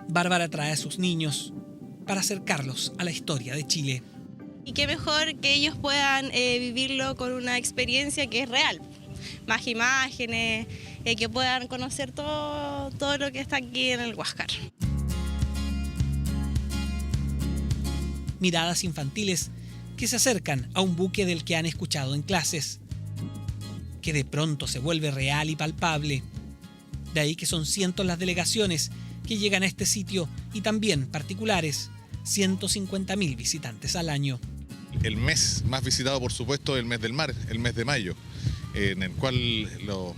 Bárbara trae a sus niños para acercarlos a la historia de Chile. Y qué mejor que ellos puedan vivirlo con una experiencia que es real. Más imágenes, que puedan conocer todo lo que está aquí en el Huáscar. Miradas infantiles que se acercan a un buque del que han escuchado en clases, que de pronto se vuelve real y palpable. De ahí que son cientos las delegaciones que llegan a este sitio y también particulares, 150.000 visitantes al año. El mes más visitado, por supuesto, es el mes del mar, el mes de mayo, en el cual los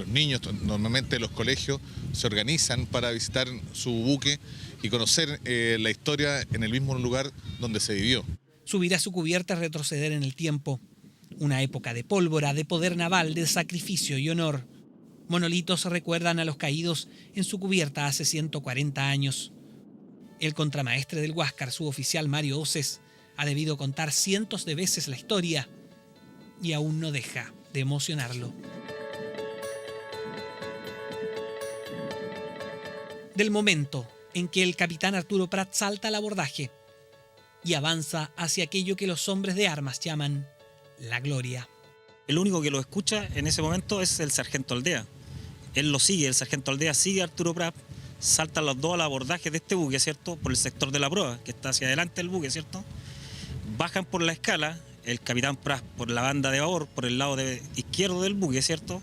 niños, normalmente los colegios, se organizan para visitar su buque y conocer la historia en el mismo lugar donde se vivió. Subir a su cubierta es retroceder en el tiempo. Una época de pólvora, de poder naval, de sacrificio y honor. Monolitos recuerdan a los caídos en su cubierta hace 140 años. El contramaestre del Huáscar, suboficial Mario Oces, ha debido contar cientos de veces la historia y aún no deja de emocionarlo. Del momento en que el capitán Arturo Prat salta al abordaje y avanza hacia aquello que los hombres de armas llaman la gloria. El único que lo escucha en ese momento es el sargento Aldea. Él lo sigue, el sargento Aldea sigue a Arturo Prat, saltan los dos al abordaje de este buque, ¿cierto? Por el sector de la proa, que está hacia adelante del buque, ¿cierto? Bajan por la escala, el capitán Prat por la banda de babor, por el lado izquierdo del buque, ¿cierto?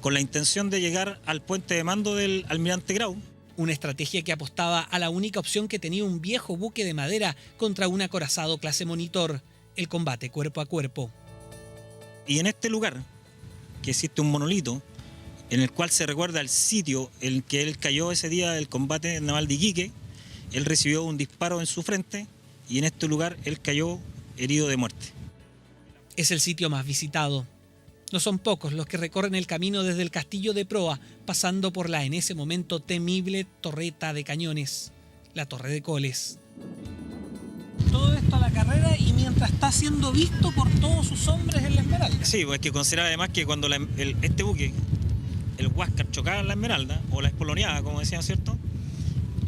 Con la intención de llegar al puente de mando del almirante Grau. Una estrategia que apostaba a la única opción que tenía un viejo buque de madera contra un acorazado clase Monitor, el combate cuerpo a cuerpo. Y en este lugar, que existe un monolito, en el cual se recuerda el sitio en que él cayó ese día del combate naval de Iquique, él recibió un disparo en su frente y en este lugar él cayó herido de muerte. Es el sitio más visitado. No son pocos los que recorren el camino desde el castillo de proa, pasando por la en ese momento temible torreta de cañones, la Torre de Coles. Todo esto a la carrera y mientras está siendo visto por todos sus hombres en la Esmeralda. Sí, pues hay que considerar además que cuando este buque, el Huáscar, chocaba en la Esmeralda, o la espoloneaba, como decían, ¿cierto?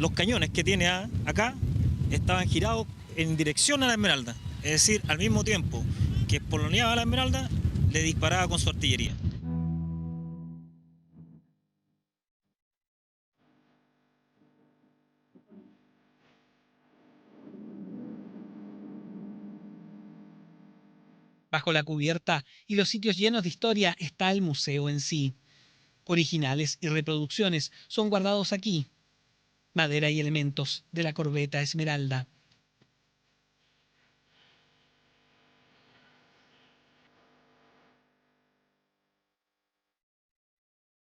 Los cañones que tiene acá estaban girados en dirección a la Esmeralda. Es decir, al mismo tiempo que espoloneaba la Esmeralda, le disparaba con su artillería. Bajo la cubierta y los sitios llenos de historia está el museo en sí. Originales y reproducciones son guardados aquí. Madera y elementos de la corbeta Esmeralda.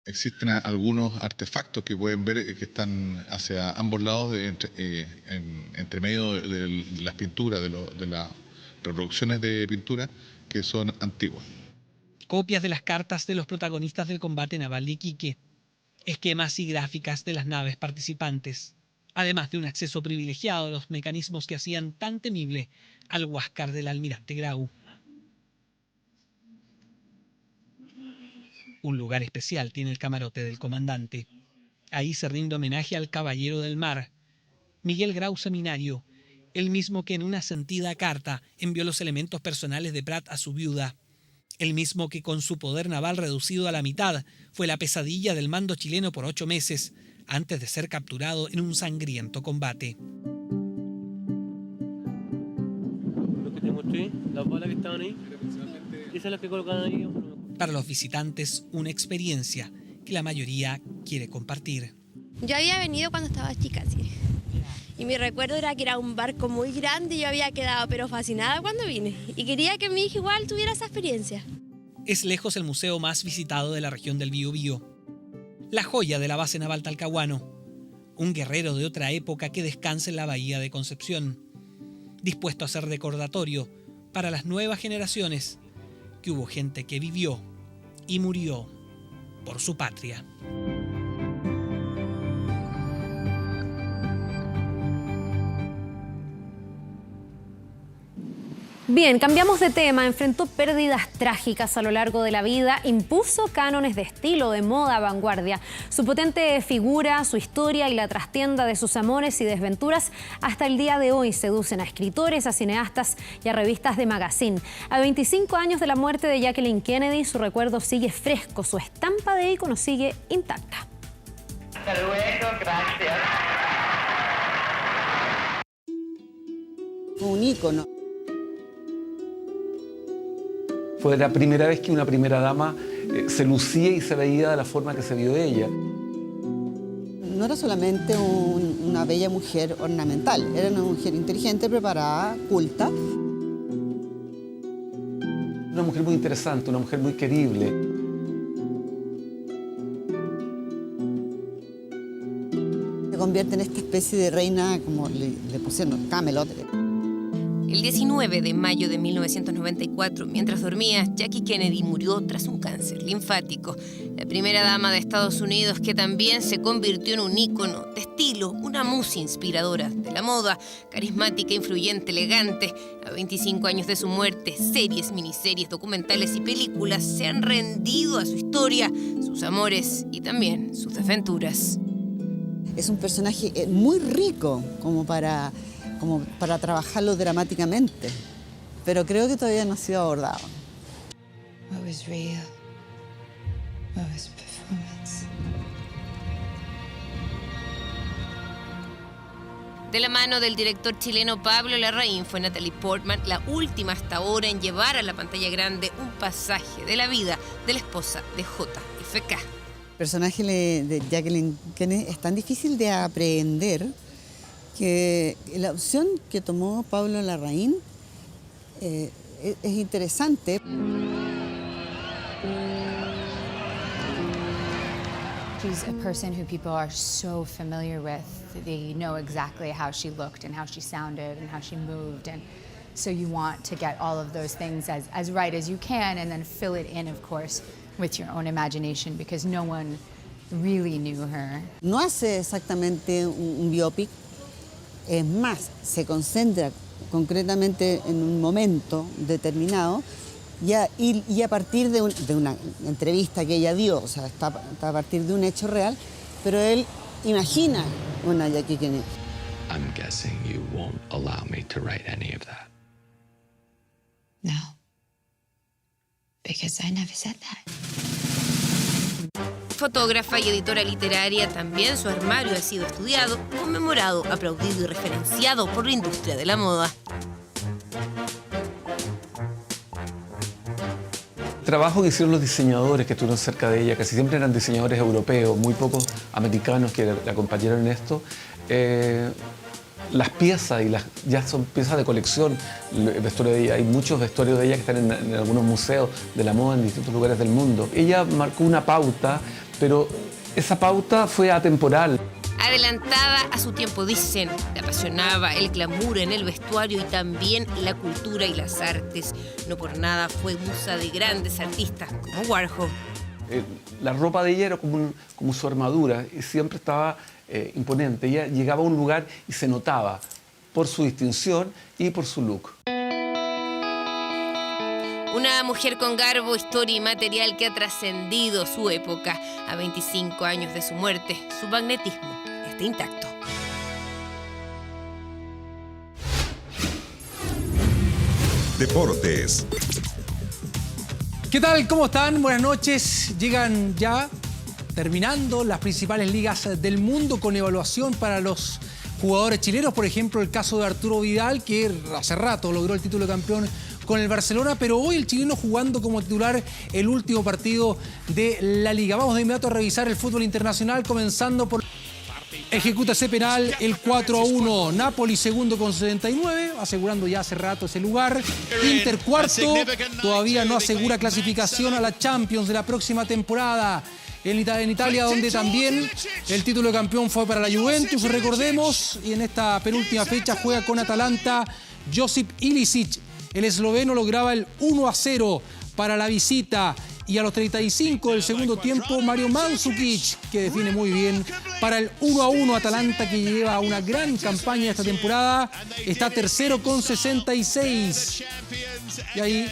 Existen algunos artefactos que pueden ver que están hacia ambos lados, entre medio de las pinturas, de las reproducciones de pintura que son antiguas. Copias de las cartas de los protagonistas del combate naval de Iquique. Esquemas y gráficas de las naves participantes. además de un acceso privilegiado a los mecanismos que hacían tan temible al Huáscar del almirante Grau. Un lugar especial tiene el camarote del comandante. Ahí se rinde homenaje al caballero del mar, Miguel Grau Seminario, el mismo que en una sentida carta envió los elementos personales de Prat a su viuda, el mismo que con su poder naval reducido a la mitad fue la pesadilla del mando chileno por 8 meses, antes de ser capturado en un sangriento combate. Lo que te mostré, las balas que estaban ahí, esas son las que colocaban ahí. Para los visitantes, una experiencia que la mayoría quiere compartir. Yo había venido cuando estaba chica, sí. Y mi recuerdo era que era un barco muy grande y yo había quedado pero fascinada cuando vine. Y quería que mi hija igual tuviera esa experiencia. Es lejos el museo más visitado de la región del Biobío. La joya de la base naval Talcahuano. Un guerrero de otra época que descansa en la bahía de Concepción. Dispuesto a ser recordatorio para las nuevas generaciones que hubo gente que vivió y murió por su patria. Bien, cambiamos de tema. Enfrentó pérdidas trágicas a lo largo de la vida, impuso cánones de estilo, de moda, vanguardia. Su potente figura, su historia y la trastienda de sus amores y desventuras hasta el día de hoy seducen a escritores, a cineastas y a revistas de magazine. A 25 años de la muerte de Jacqueline Kennedy, su recuerdo sigue fresco, su estampa de ícono sigue intacta. Hasta luego, gracias. Un ícono. Fue la primera vez que una primera dama se lucía y se veía de la forma que se vio ella. No era solamente una bella mujer ornamental, era una mujer inteligente, preparada, culta. Una mujer muy interesante, una mujer muy querible. Se convierte en esta especie de reina, como le pusieron, Camelot. El 19 de mayo de 1994, mientras dormía, Jackie Kennedy murió tras un cáncer linfático. La primera dama de Estados Unidos que también se convirtió en un ícono de estilo, una musa inspiradora de la moda, carismática, influyente, elegante. A 25 años de su muerte, series, miniseries, documentales y películas se han rendido a su historia, sus amores y también sus desventuras. Es un personaje muy rico como para trabajarlo dramáticamente, pero creo que todavía no ha sido abordado. What was real? What was performance? De la mano del director chileno Pablo Larraín, fue Natalie Portman la última hasta ahora en llevar a la pantalla grande un pasaje de la vida de la esposa de JFK. El personaje de Jacqueline Kennedy es tan difícil de aprehender que la opción que tomó Pablo Larraín es interesante. She's a person who people are so familiar with. They know exactly how she looked and how she sounded and how she moved. And so you want to get all of those things as right as you can and then fill it in, of course, with your own imagination because no one really knew her. No hace exactamente un biopic. Es más, se concentra concretamente en un momento determinado y a partir de una entrevista que ella dio, o sea, está a partir de un hecho real, pero él imagina una Jackie Kennedy. I'm guessing you won't allow me to write any of that. No, because I never said that. Fotógrafa y editora literaria, también su armario ha sido estudiado, conmemorado, aplaudido y referenciado por la industria de la moda. El trabajo que hicieron los diseñadores que estuvieron cerca de ella, casi siempre eran diseñadores europeos, muy pocos americanos que la acompañaron en esto. Las piezas, ya son piezas de colección, el vestuario de ella. Hay muchos vestuarios de ella que están en algunos museos de la moda en distintos lugares del mundo. Ella marcó una pauta, pero esa pauta fue atemporal. Adelantada a su tiempo, dicen, le apasionaba el glamour en el vestuario y también la cultura y las artes. No por nada fue musa de grandes artistas como Warhol. La ropa de ella era como su armadura y siempre estaba imponente. Ella llegaba a un lugar y se notaba por su distinción y por su look. Una mujer con garbo, historia y material que ha trascendido su época. A 25 años de su muerte, su magnetismo está intacto. Deportes. ¿Qué tal? ¿Cómo están? Buenas noches. Llegan ya terminando las principales ligas del mundo con evaluación para los jugadores chilenos. Por ejemplo, el caso de Arturo Vidal, que hace rato logró el título de campeón con el Barcelona, pero hoy el chileno jugando como titular el último partido de la Liga. Vamos de inmediato a revisar el fútbol internacional, comenzando por... Ejecútase penal el 4-1. Napoli segundo con 79, asegurando ya hace rato ese lugar. Inter cuarto, todavía no asegura clasificación a la Champions de la próxima temporada. En Italia, donde también el título de campeón fue para la Juventus, recordemos, y en esta penúltima fecha juega con Atalanta Josip Ilicic. El esloveno lograba el 1-0 para la visita. Y a los 35 del segundo tiempo, Mario Mandzukic, que define muy bien para el 1-1. Atalanta, que lleva una gran campaña esta temporada, está tercero con 66. Y ahí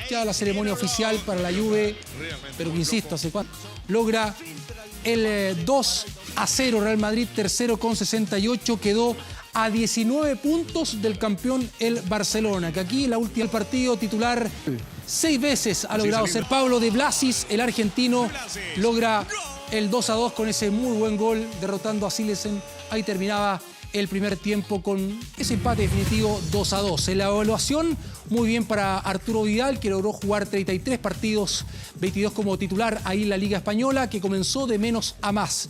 ya la ceremonia oficial para la Juve, pero que insisto, hace cuánto logra el 2-0. Real Madrid, tercero con 68, quedó a 19 puntos del campeón el Barcelona, que aquí en la última partido titular 6 veces ha logrado ser Pablo de Blasis. El argentino logra el 2-2 con ese muy buen gol, derrotando a Silesen. Ahí terminaba el primer tiempo con ese empate definitivo 2-2. En la evaluación, muy bien para Arturo Vidal, que logró jugar 33 partidos, 22 como titular ahí en la Liga Española, que comenzó de menos a más,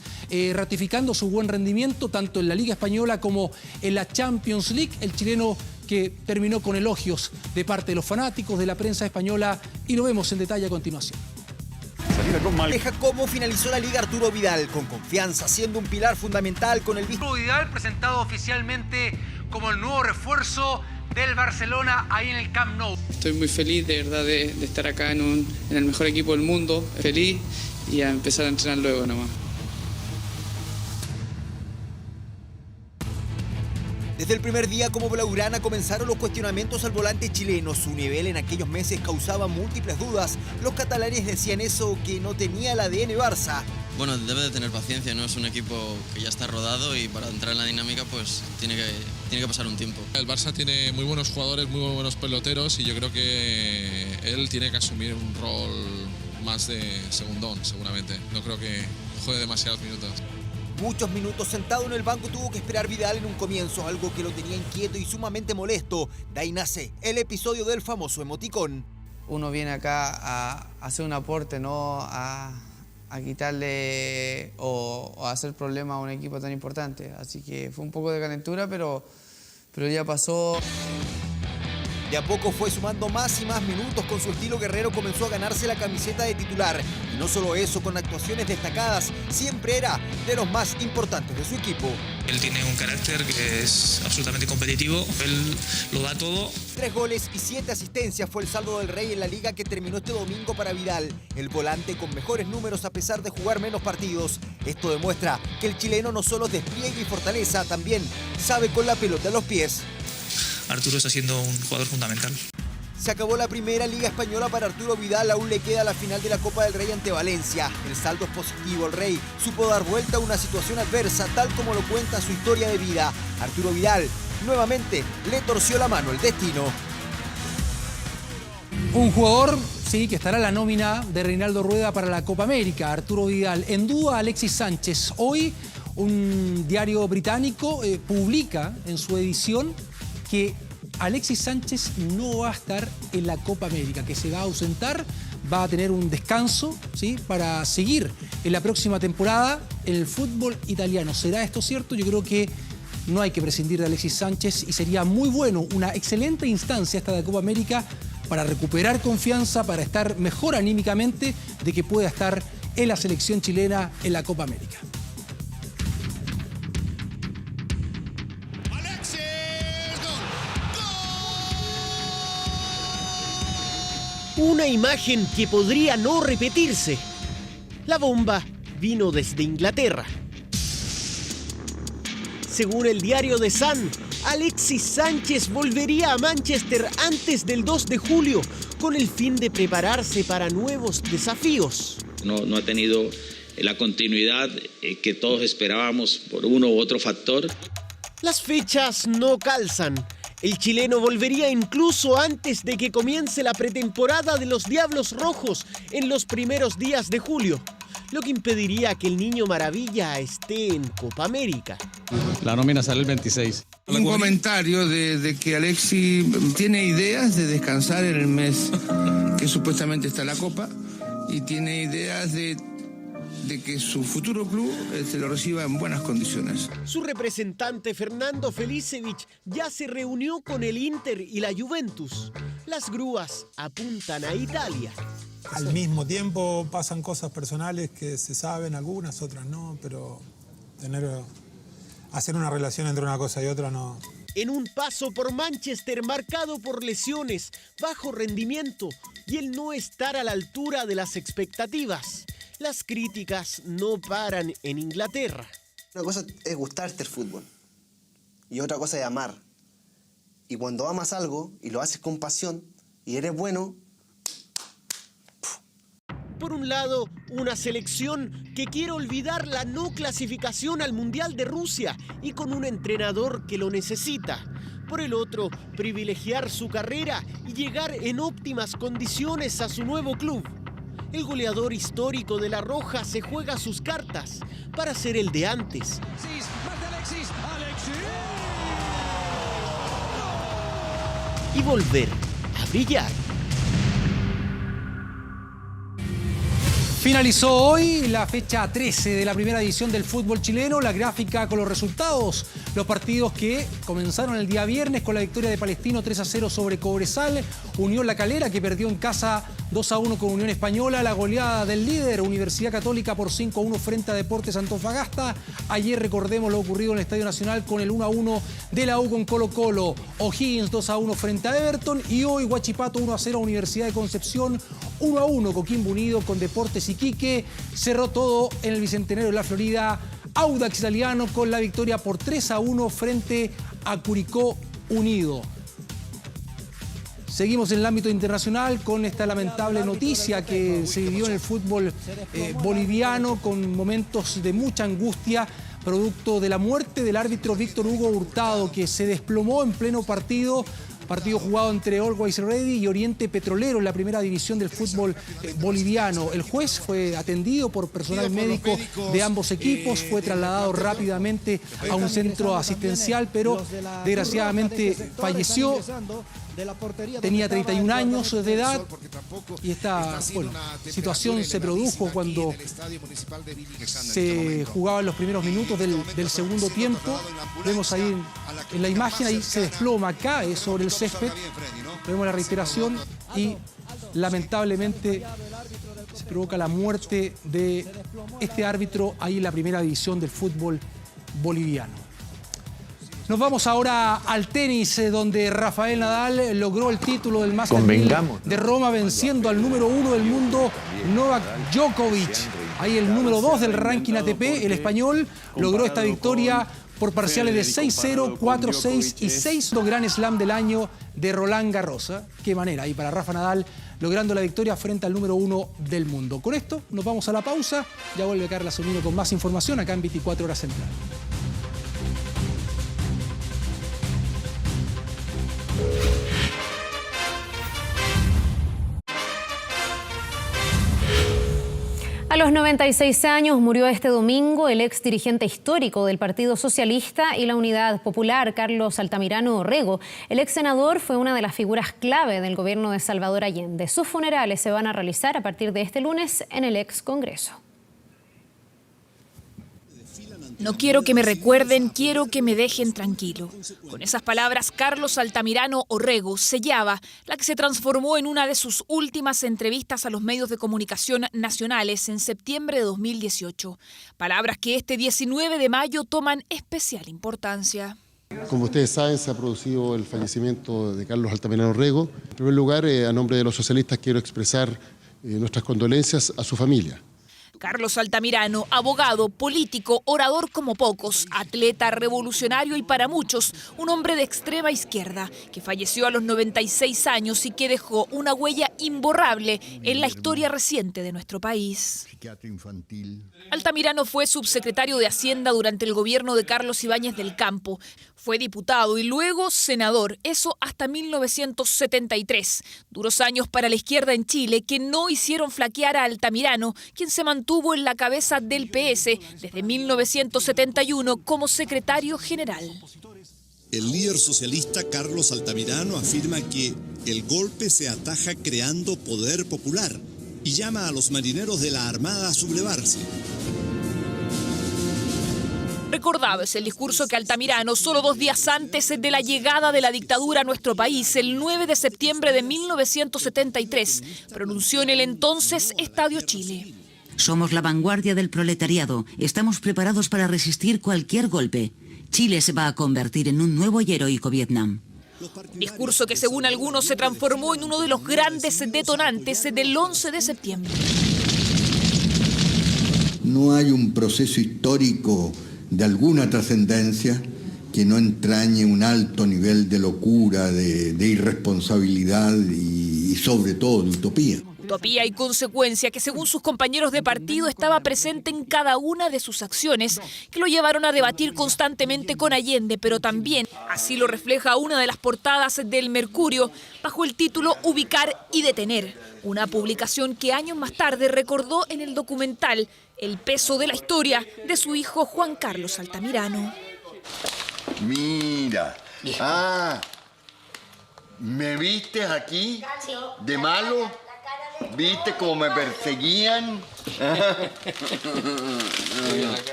ratificando su buen rendimiento tanto en la Liga Española como en la Champions League. El chileno que terminó con elogios de parte de los fanáticos, de la prensa española, y lo vemos en detalle a continuación. Deja cómo finalizó la Liga Arturo Vidal, con confianza, siendo un pilar fundamental con el... Arturo Vidal presentado oficialmente como el nuevo refuerzo del Barcelona ahí en el Camp Nou. Estoy muy feliz de verdad de estar acá en el mejor equipo del mundo, feliz, y a empezar a entrenar luego nomás. Desde el primer día como blaugrana comenzaron los cuestionamientos al volante chileno. Su nivel en aquellos meses causaba múltiples dudas. Los catalanes decían eso, que no tenía el ADN Barça. Bueno, debe de tener paciencia, ¿no? Es un equipo que ya está rodado y para entrar en la dinámica pues tiene que pasar un tiempo. El Barça tiene muy buenos jugadores, muy buenos peloteros, y yo creo que él tiene que asumir un rol más de segundón, seguramente. No creo que juegue demasiados minutos. Muchos minutos sentado en el banco tuvo que esperar Vidal en un comienzo, algo que lo tenía inquieto y sumamente molesto. De ahí nace el episodio del famoso emoticón. Uno viene acá a hacer un aporte, no a quitarle o a hacer problema a un equipo tan importante. Así que fue un poco de calentura, pero ya pasó. De a poco fue sumando más y más minutos. Con su estilo guerrero comenzó a ganarse la camiseta de titular. Y no solo eso, con actuaciones destacadas, siempre era de los más importantes de su equipo. Él tiene un carácter que es absolutamente competitivo, él lo da todo. 3 goles y 7 asistencias fue el saldo del Rey en la Liga, que terminó este domingo para Vidal, el volante con mejores números a pesar de jugar menos partidos. Esto demuestra que el chileno no solo es despliegue y fortaleza, también sabe con la pelota en los pies. Arturo está siendo un jugador fundamental. Se acabó la primera Liga Española para Arturo Vidal, aún le queda la final de la Copa del Rey ante Valencia. El saldo es positivo, el Rey supo dar vuelta a una situación adversa, tal como lo cuenta su historia de vida. Arturo Vidal nuevamente le torció la mano el destino. Un jugador, sí, que estará en la nómina de Reinaldo Rueda para la Copa América, Arturo Vidal. En duda, Alexis Sánchez. Hoy un diario británico publica en su edición que Alexis Sánchez no va a estar en la Copa América, que se va a ausentar, va a tener un descanso, ¿sí?, para seguir en la próxima temporada en el fútbol italiano. ¿Será esto cierto? Yo creo que no hay que prescindir de Alexis Sánchez y sería muy bueno, una excelente instancia esta de Copa América para recuperar confianza, para estar mejor anímicamente de que pueda estar en la selección chilena en la Copa América. Una imagen que podría no repetirse. La bomba vino desde Inglaterra. Según el diario The Sun, Alexis Sánchez volvería a Manchester antes del 2 de julio con el fin de prepararse para nuevos desafíos. No ha tenido la continuidad que todos esperábamos por uno u otro factor. Las fechas no calzan. El chileno volvería incluso antes de que comience la pretemporada de los Diablos Rojos en los primeros días de julio, lo que impediría que el Niño Maravilla esté en Copa América. La nómina sale el 26. Un comentario de que Alexis tiene ideas de descansar en el mes que supuestamente está la Copa y tiene ideas de que su futuro club se lo reciba en buenas condiciones. Su representante Fernando Felicevich ya se reunió con el Inter y la Juventus. Las grúas apuntan a Italia. Al mismo tiempo pasan cosas personales que se saben, algunas, otras no, pero hacer una relación entre una cosa y otra no. En un paso por Manchester marcado por lesiones, bajo rendimiento y el no estar a la altura de las expectativas, las críticas no paran en Inglaterra. Una cosa es gustarte el fútbol y otra cosa es amar. Y cuando amas algo y lo haces con pasión y eres bueno... Por un lado, una selección que quiere olvidar la no clasificación al Mundial de Rusia y con un entrenador que lo necesita. Por el otro, privilegiar su carrera y llegar en óptimas condiciones a su nuevo club. El goleador histórico de La Roja se juega sus cartas para ser el de antes. Y volver a brillar. Finalizó hoy la fecha 13 de la primera edición del fútbol chileno, la gráfica con los resultados. Los partidos que comenzaron el día viernes con la victoria de Palestino 3-0 sobre Cobresal, Unión La Calera que perdió en casa 2-1 con Unión Española, la goleada del líder Universidad Católica por 5-1 frente a Deportes Antofagasta. Ayer recordemos lo ocurrido en el Estadio Nacional con el 1-1 de la U con Colo-Colo, O'Higgins 2-1 frente a Everton y hoy Huachipato 1-0 a Universidad de Concepción, 1-1 Coquimbo Unido con Deportes Iquique. Cerró todo en el Bicentenario de la Florida, Audax Italiano con la victoria por 3-1 frente a Curicó Unido. Seguimos en el ámbito internacional con esta lamentable noticia que se vivió en el fútbol boliviano con momentos de mucha angustia producto de la muerte del árbitro Víctor Hugo Hurtado, que se desplomó en pleno partido jugado entre Always Ready y Oriente Petrolero en la primera división del fútbol boliviano. El juez fue atendido por personal médico de ambos equipos, fue trasladado rápidamente a un centro asistencial, pero desgraciadamente falleció. Tenía 31 años de edad y esta situación se produjo cuando se jugaban los primeros minutos del segundo tiempo. Vemos ahí en la imagen, ahí se desploma, cae sobre el césped. Vemos la reiteración y lamentablemente se provoca la muerte de este árbitro ahí en la primera división del fútbol boliviano. Nos vamos ahora al tenis, donde Rafael Nadal logró el título del Master 1000 de Roma, venciendo al número 1 del mundo, Novak Djokovic. Ahí el número 2 del ranking ATP, el español, logró esta victoria por parciales de 6-0, 4-6 y 6 Grand Slam del año de Roland Garros. Qué manera ahí para Rafa Nadal, logrando la victoria frente al número 1 del mundo. Con esto nos vamos a la pausa. Ya vuelve Carla Zunino con más información acá en 24 Horas Central. A los 96 años murió este domingo el ex dirigente histórico del Partido Socialista y la Unidad Popular, Carlos Altamirano Orrego. El ex senador fue una de las figuras clave del gobierno de Salvador Allende. Sus funerales se van a realizar a partir de este lunes en el ex Congreso. No quiero que me recuerden, quiero que me dejen tranquilo. Con esas palabras, Carlos Altamirano Orrego sellaba la que se transformó en una de sus últimas entrevistas a los medios de comunicación nacionales en septiembre de 2018. Palabras que este 19 de mayo toman especial importancia. Como ustedes saben, se ha producido el fallecimiento de Carlos Altamirano Orrego. En primer lugar, a nombre de los socialistas quiero expresar nuestras condolencias a su familia. Carlos Altamirano, abogado, político, orador como pocos, atleta revolucionario y para muchos, un hombre de extrema izquierda, que falleció a los 96 años y que dejó una huella imborrable en la historia reciente de nuestro país. Altamirano fue subsecretario de Hacienda durante el gobierno de Carlos Ibáñez del Campo. Fue diputado y luego senador, eso hasta 1973. Duros años para la izquierda en Chile que no hicieron flaquear a Altamirano, quien se mantuvo en la cabeza del PS desde 1971 como secretario general. El líder socialista Carlos Altamirano afirma que el golpe se ataja creando poder popular y llama a los marineros de la Armada a sublevarse. Recordado es el discurso que Altamirano, solo 2 días antes de la llegada de la dictadura a nuestro país, el 9 de septiembre de 1973, pronunció en el entonces Estadio Chile. Somos la vanguardia del proletariado. Estamos preparados para resistir cualquier golpe. Chile se va a convertir en un nuevo y heroico Vietnam. Discurso que según algunos se transformó en uno de los grandes detonantes del 11 de septiembre. No hay un proceso histórico de alguna trascendencia que no entrañe un alto nivel de locura, de irresponsabilidad y sobre todo de utopía. Utopía y consecuencia que según sus compañeros de partido estaba presente en cada una de sus acciones, que lo llevaron a debatir constantemente con Allende, pero también, así lo refleja una de las portadas del Mercurio, bajo el título Ubicar y Detener, una publicación que años más tarde recordó en el documental El peso de la historia de su hijo Juan Carlos Altamirano. Mira, ¿me viste aquí de malo? ¿Viste cómo me perseguían?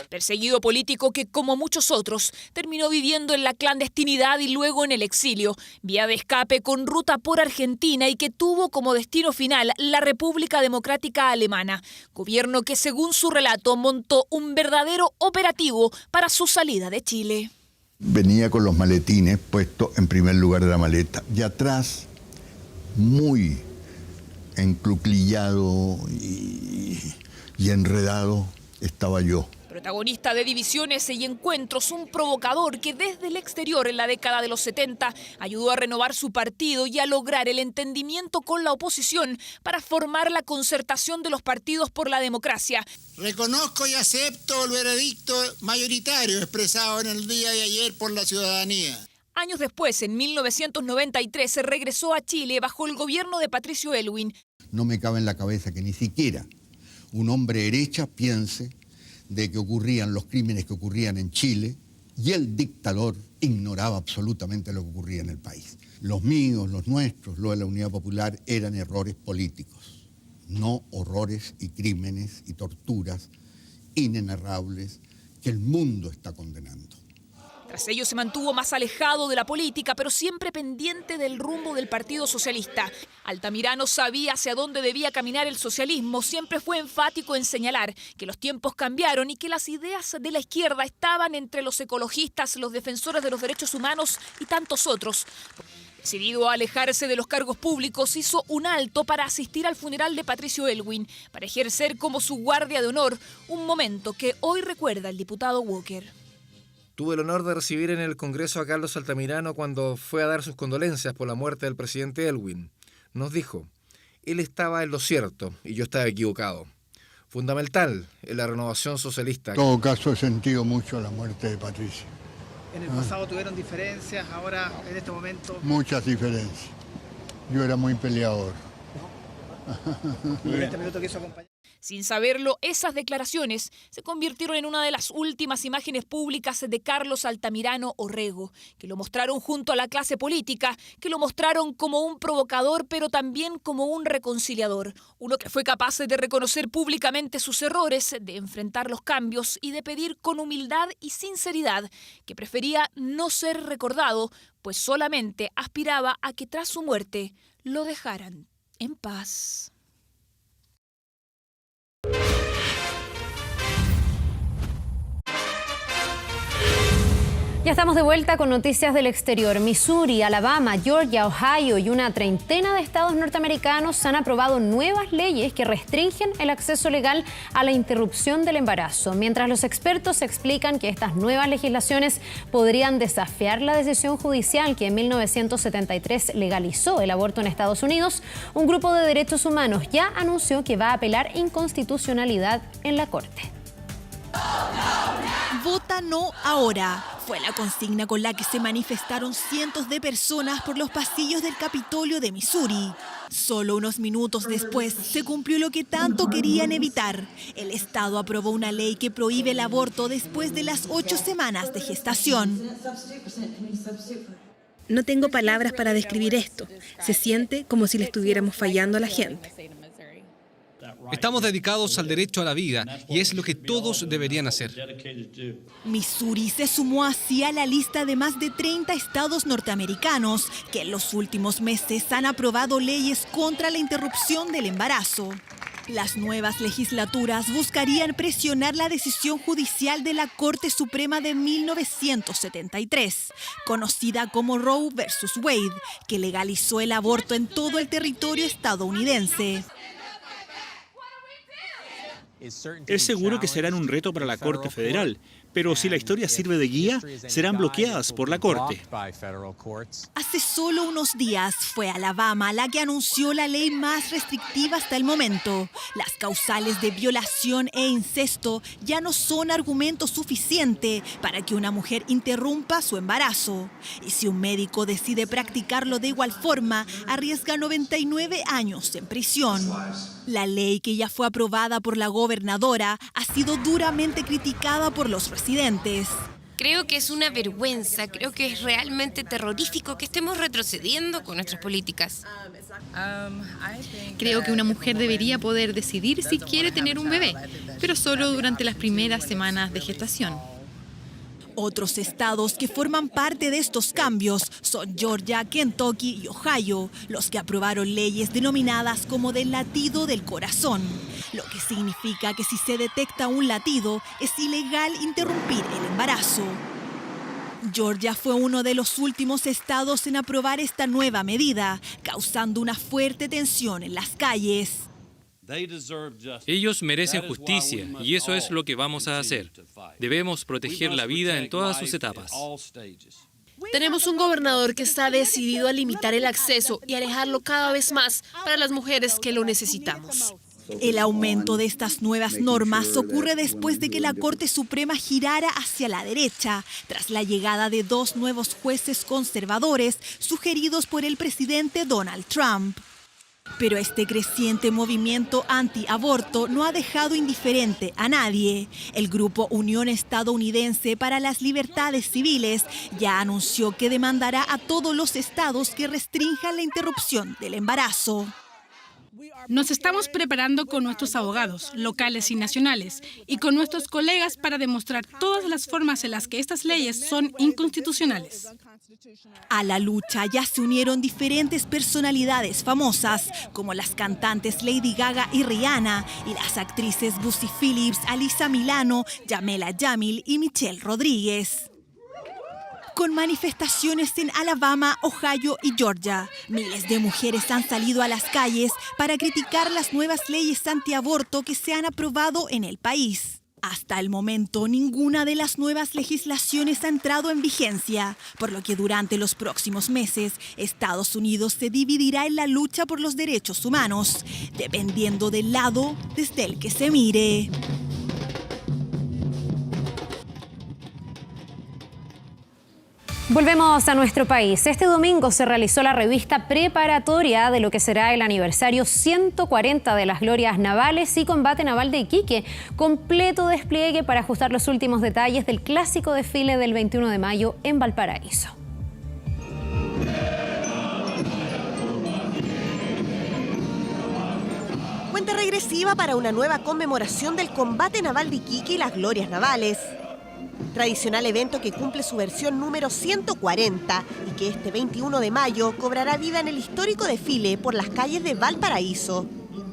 Perseguido político que, como muchos otros, terminó viviendo en la clandestinidad y luego en el exilio, vía de escape con ruta por Argentina y que tuvo como destino final la República Democrática Alemana, gobierno que, según su relato, montó un verdadero operativo para su salida de Chile. Venía con los maletines puestos en primer lugar de la maleta y atrás, muy encluclillado y enredado, estaba yo. Protagonista de divisiones y encuentros, un provocador que desde el exterior en la década de los 70 ayudó a renovar su partido y a lograr el entendimiento con la oposición para formar la concertación de los partidos por la democracia. Reconozco y acepto el veredicto mayoritario expresado en el día de ayer por la ciudadanía. Años después, en 1993, se regresó a Chile bajo el gobierno de Patricio Aylwin. No me cabe en la cabeza que ni siquiera un hombre derecha piense de que ocurrían los crímenes que ocurrían en Chile y el dictador ignoraba absolutamente lo que ocurría en el país. Los míos, los nuestros, los de la Unidad Popular eran errores políticos, no horrores y crímenes y torturas inenarrables que el mundo está condenando. Tras ello se mantuvo más alejado de la política, pero siempre pendiente del rumbo del Partido Socialista. Altamirano sabía hacia dónde debía caminar el socialismo, siempre fue enfático en señalar que los tiempos cambiaron y que las ideas de la izquierda estaban entre los ecologistas, los defensores de los derechos humanos y tantos otros. Decidido a alejarse de los cargos públicos, hizo un alto para asistir al funeral de Patricio Aylwin, para ejercer como su guardia de honor, un momento que hoy recuerda el diputado Walker. Tuve el honor de recibir en el Congreso a Carlos Altamirano cuando fue a dar sus condolencias por la muerte del presidente Aylwin. Nos dijo, él estaba en lo cierto y yo estaba equivocado. Fundamental en la renovación socialista. En todo caso he sentido mucho la muerte de Patricio. ¿En el pasado tuvieron diferencias? Ahora, en este momento... Muchas diferencias. Yo era muy peleador. ¿Y en este minuto quiso acompañar? Sin saberlo, esas declaraciones se convirtieron en una de las últimas imágenes públicas de Carlos Altamirano Orrego, que lo mostraron junto a la clase política, que lo mostraron como un provocador, pero también como un reconciliador. Uno que fue capaz de reconocer públicamente sus errores, de enfrentar los cambios y de pedir con humildad y sinceridad que prefería no ser recordado, pues solamente aspiraba a que tras su muerte lo dejaran en paz. Y Ya estamos de vuelta con noticias del exterior. Missouri, Alabama, Georgia, Ohio y una treintena de estados norteamericanos han aprobado nuevas leyes que restringen el acceso legal a la interrupción del embarazo, mientras los expertos explican que estas nuevas legislaciones podrían desafiar la decisión judicial que en 1973 legalizó el aborto en Estados Unidos. Un grupo de derechos humanos ya anunció que va a apelar inconstitucionalidad en la Corte. Vota no ahora. Fue la consigna con la que se manifestaron cientos de personas por los pasillos del Capitolio de Missouri. Solo unos minutos después se cumplió lo que tanto querían evitar. El Estado aprobó una ley que prohíbe el aborto después de las 8 semanas de gestación. No tengo palabras para describir esto. Se siente como si le estuviéramos fallando a la gente. Estamos dedicados al derecho a la vida y es lo que todos deberían hacer. Missouri se sumó así a la lista de más de 30 estados norteamericanos que en los últimos meses han aprobado leyes contra la interrupción del embarazo. Las nuevas legislaturas buscarían presionar la decisión judicial de la Corte Suprema de 1973, conocida como Roe versus Wade, que legalizó el aborto en todo el territorio estadounidense. Es seguro que serán un reto para la Corte Federal, pero si la historia sirve de guía, serán bloqueadas por la Corte. Hace solo unos días fue Alabama la que anunció la ley más restrictiva hasta el momento. Las causales de violación e incesto ya no son argumento suficiente para que una mujer interrumpa su embarazo. Y si un médico decide practicarlo de igual forma, arriesga 99 años en prisión. La ley, que ya fue aprobada por la gobernadora, ha sido duramente criticada por los residentes. Creo que es una vergüenza, creo que es realmente terrorífico que estemos retrocediendo con nuestras políticas. Creo que una mujer debería poder decidir si quiere tener un bebé, pero solo durante las primeras semanas de gestación. Otros estados que forman parte de estos cambios son Georgia, Kentucky y Ohio, los que aprobaron leyes denominadas como del latido del corazón, lo que significa que si se detecta un latido, es ilegal interrumpir el embarazo. Georgia fue uno de los últimos estados en aprobar esta nueva medida, causando una fuerte tensión en las calles. Ellos merecen justicia y eso es lo que vamos a hacer. Debemos proteger la vida en todas sus etapas. Tenemos un gobernador que está decidido a limitar el acceso y alejarlo cada vez más para las mujeres que lo necesitamos. El aumento de estas nuevas normas ocurre después de que la Corte Suprema girara hacia la derecha, tras la llegada de 2 nuevos jueces conservadores sugeridos por el presidente Donald Trump. Pero este creciente movimiento anti-aborto no ha dejado indiferente a nadie. El grupo Unión Estadounidense para las Libertades Civiles ya anunció que demandará a todos los estados que restrinjan la interrupción del embarazo. Nos estamos preparando con nuestros abogados, locales y nacionales, y con nuestros colegas para demostrar todas las formas en las que estas leyes son inconstitucionales. A la lucha ya se unieron diferentes personalidades famosas, como las cantantes Lady Gaga y Rihanna, y las actrices Busy Phillips, Alyssa Milano, Yamela Jamil y Michelle Rodríguez. Con manifestaciones en Alabama, Ohio y Georgia, miles de mujeres han salido a las calles para criticar las nuevas leyes antiaborto que se han aprobado en el país. Hasta el momento, ninguna de las nuevas legislaciones ha entrado en vigencia, por lo que durante los próximos meses, Estados Unidos se dividirá en la lucha por los derechos humanos, dependiendo del lado desde el que se mire. Volvemos a nuestro país. Este domingo se realizó la revista preparatoria de lo que será el aniversario 140 de las glorias navales y combate naval de Iquique. Completo despliegue para ajustar los últimos detalles del clásico desfile del 21 de mayo en Valparaíso. Cuenta regresiva para una nueva conmemoración del combate naval de Iquique y las glorias navales. Tradicional evento que cumple su versión número 140 y que este 21 de mayo cobrará vida en el histórico desfile por las calles de Valparaíso.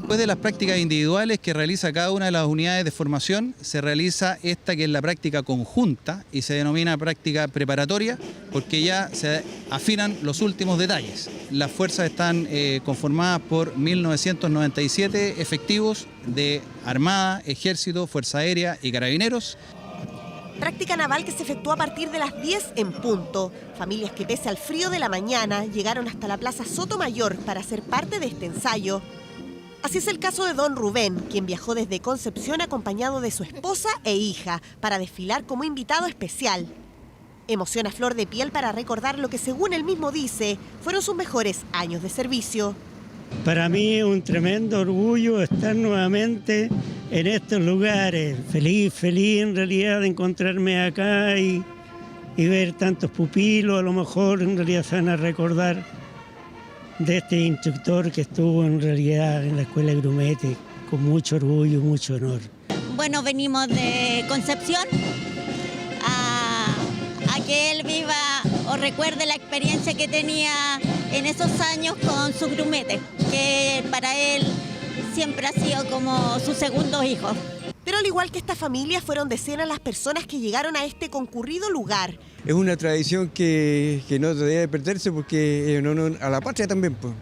Después de las prácticas individuales que realiza cada una de las unidades de formación, se realiza esta que es la práctica conjunta y se denomina práctica preparatoria porque ya se afinan los últimos detalles. Las fuerzas están conformadas por 1.997 efectivos de Armada, Ejército, Fuerza Aérea y Carabineros. Práctica naval que se efectuó a partir de las 10 en punto. Familias que pese al frío de la mañana llegaron hasta la Plaza Sotomayor para ser parte de este ensayo. Así es el caso de don Rubén, quien viajó desde Concepción acompañado de su esposa e hija para desfilar como invitado especial. Emoción a flor de piel para recordar lo que, según él mismo dice, fueron sus mejores años de servicio. Para mí es un tremendo orgullo estar nuevamente en estos lugares. Feliz en realidad de encontrarme acá y ver tantos pupilos. A lo mejor en realidad se van a recordar de este instructor que estuvo en realidad en la escuela de grumete con mucho orgullo, mucho honor. Bueno, venimos de Concepción a que él viva o recuerde la experiencia que tenía en esos años con su grumete, que para él siempre ha sido como su segundo hijo. Pero al igual que esta familia, fueron decenas las personas que llegaron a este concurrido lugar. Es una tradición que no debe perderse porque es un honor a la patria también, pues.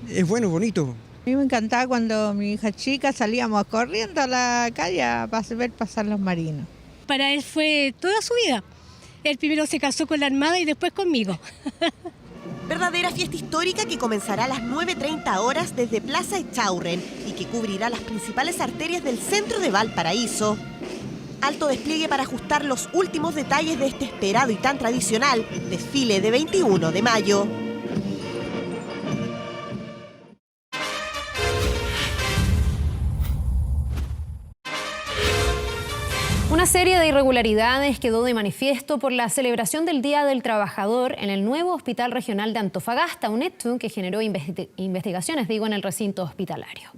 Es bueno, bonito. A mí me encantaba cuando mi hija chica salíamos corriendo a la calle para ver pasar los marinos. Para él fue toda su vida. Él primero se casó con la Armada y después conmigo. Verdadera fiesta histórica que comenzará a las 9:30 horas desde Plaza Echaurren y que cubrirá las principales arterias del centro de Valparaíso. Alto despliegue para ajustar los últimos detalles de este esperado y tan tradicional desfile de 21 de mayo. Una serie de irregularidades quedó de manifiesto por la celebración del Día del Trabajador en el nuevo Hospital Regional de Antofagasta, un hecho que generó investigaciones, en el recinto hospitalario.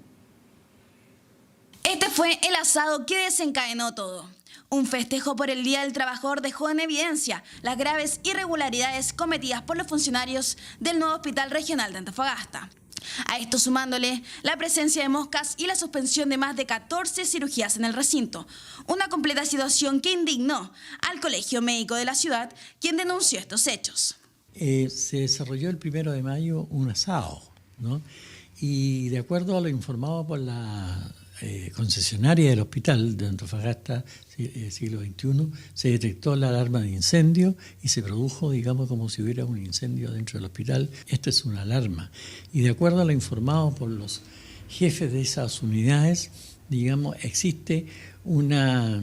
Este fue el asado que desencadenó todo. Un festejo por el Día del Trabajador dejó en evidencia las graves irregularidades cometidas por los funcionarios del nuevo Hospital Regional de Antofagasta. A esto sumándole la presencia de moscas y la suspensión de más de 14 cirugías en el recinto. Una completa situación que indignó al Colegio Médico de la ciudad, quien denunció estos hechos. Se desarrolló el 1 de mayo un asado, ¿no? Y de acuerdo a lo informado por la concesionaria del hospital de Antofagasta siglo XXI, se detectó la alarma de incendio y se produjo, digamos, como si hubiera un incendio dentro del hospital. Esta es una alarma. Y de acuerdo a lo informado por los jefes de esas unidades, digamos, existe una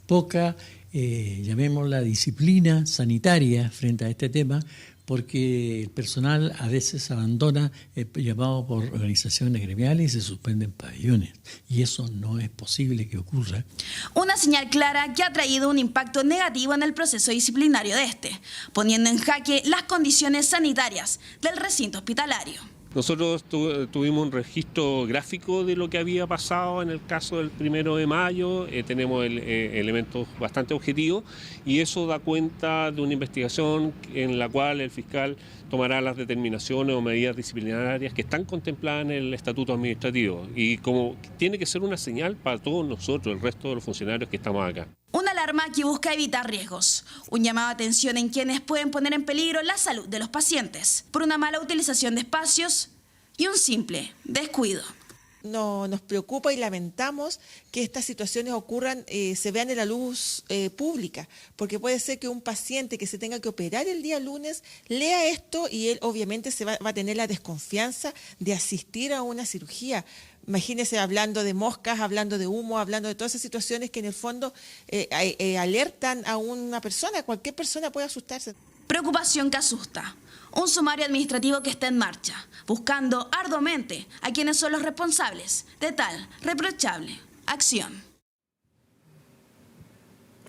poca, llamémosla, disciplina sanitaria frente a este tema, porque el personal a veces abandona el llamado por organizaciones gremiales y se suspenden pabellones. Y eso no es posible que ocurra. Una señal clara que ha traído un impacto negativo en el proceso disciplinario de este, poniendo en jaque las condiciones sanitarias del recinto hospitalario. Nosotros tuvimos un registro gráfico de lo que había pasado en el caso del 1 de mayo, tenemos elementos bastante objetivos y eso da cuenta de una investigación en la cual el fiscal tomará las determinaciones o medidas disciplinarias que están contempladas en el estatuto administrativo y como tiene que ser una señal para todos nosotros, el resto de los funcionarios que estamos acá. Una alarma que busca evitar riesgos, un llamado a atención en quienes pueden poner en peligro la salud de los pacientes por una mala utilización de espacios y un simple descuido. Nos preocupa y lamentamos que estas situaciones ocurran, se vean en la luz pública, porque puede ser que un paciente que se tenga que operar el día lunes lea esto y él obviamente va a tener la desconfianza de asistir a una cirugía. Imagínese hablando de moscas, hablando de humo, hablando de todas esas situaciones que en el fondo alertan a una persona, cualquier persona puede asustarse. Preocupación que asusta. Un sumario administrativo que está en marcha, buscando arduamente a quienes son los responsables de tal reprochable acción.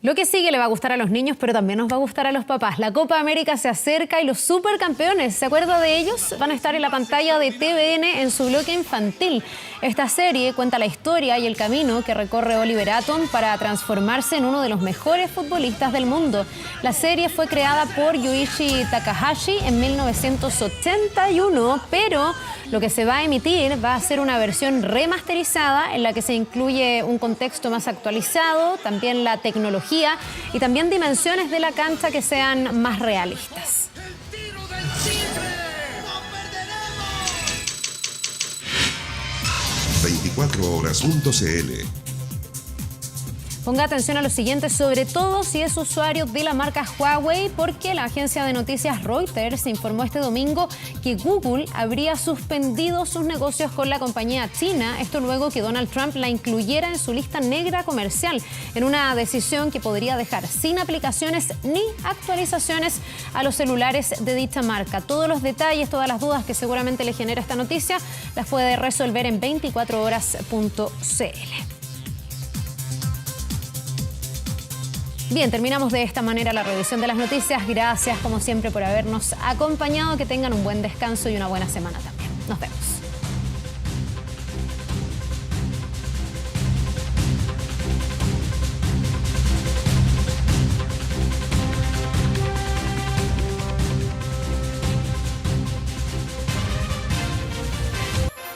Lo que sigue le va a gustar a los niños, pero también nos va a gustar a los papás. La Copa América se acerca y los supercampeones, ¿se acuerda de ellos? Van a estar en la pantalla de TVN en su bloque infantil. Esta serie cuenta la historia y el camino que recorre Oliver Atom para transformarse en uno de los mejores futbolistas del mundo. La serie fue creada por Yuichi Takahashi en 1981, pero lo que se va a emitir va a ser una versión remasterizada en la que se incluye un contexto más actualizado, también la tecnología y también dimensiones de la cancha que sean más realistas. 24horas.cl. Ponga atención a lo siguiente, sobre todo si es usuario de la marca Huawei, porque la agencia de noticias Reuters informó este domingo que Google habría suspendido sus negocios con la compañía china. Esto luego que Donald Trump la incluyera en su lista negra comercial, en una decisión que podría dejar sin aplicaciones ni actualizaciones a los celulares de dicha marca. Todos los detalles, todas las dudas que seguramente le genera esta noticia, las puede resolver en 24horas.cl. Bien, terminamos de esta manera la revisión de las noticias. Gracias, como siempre, por habernos acompañado. Que tengan un buen descanso y una buena semana también. Nos vemos.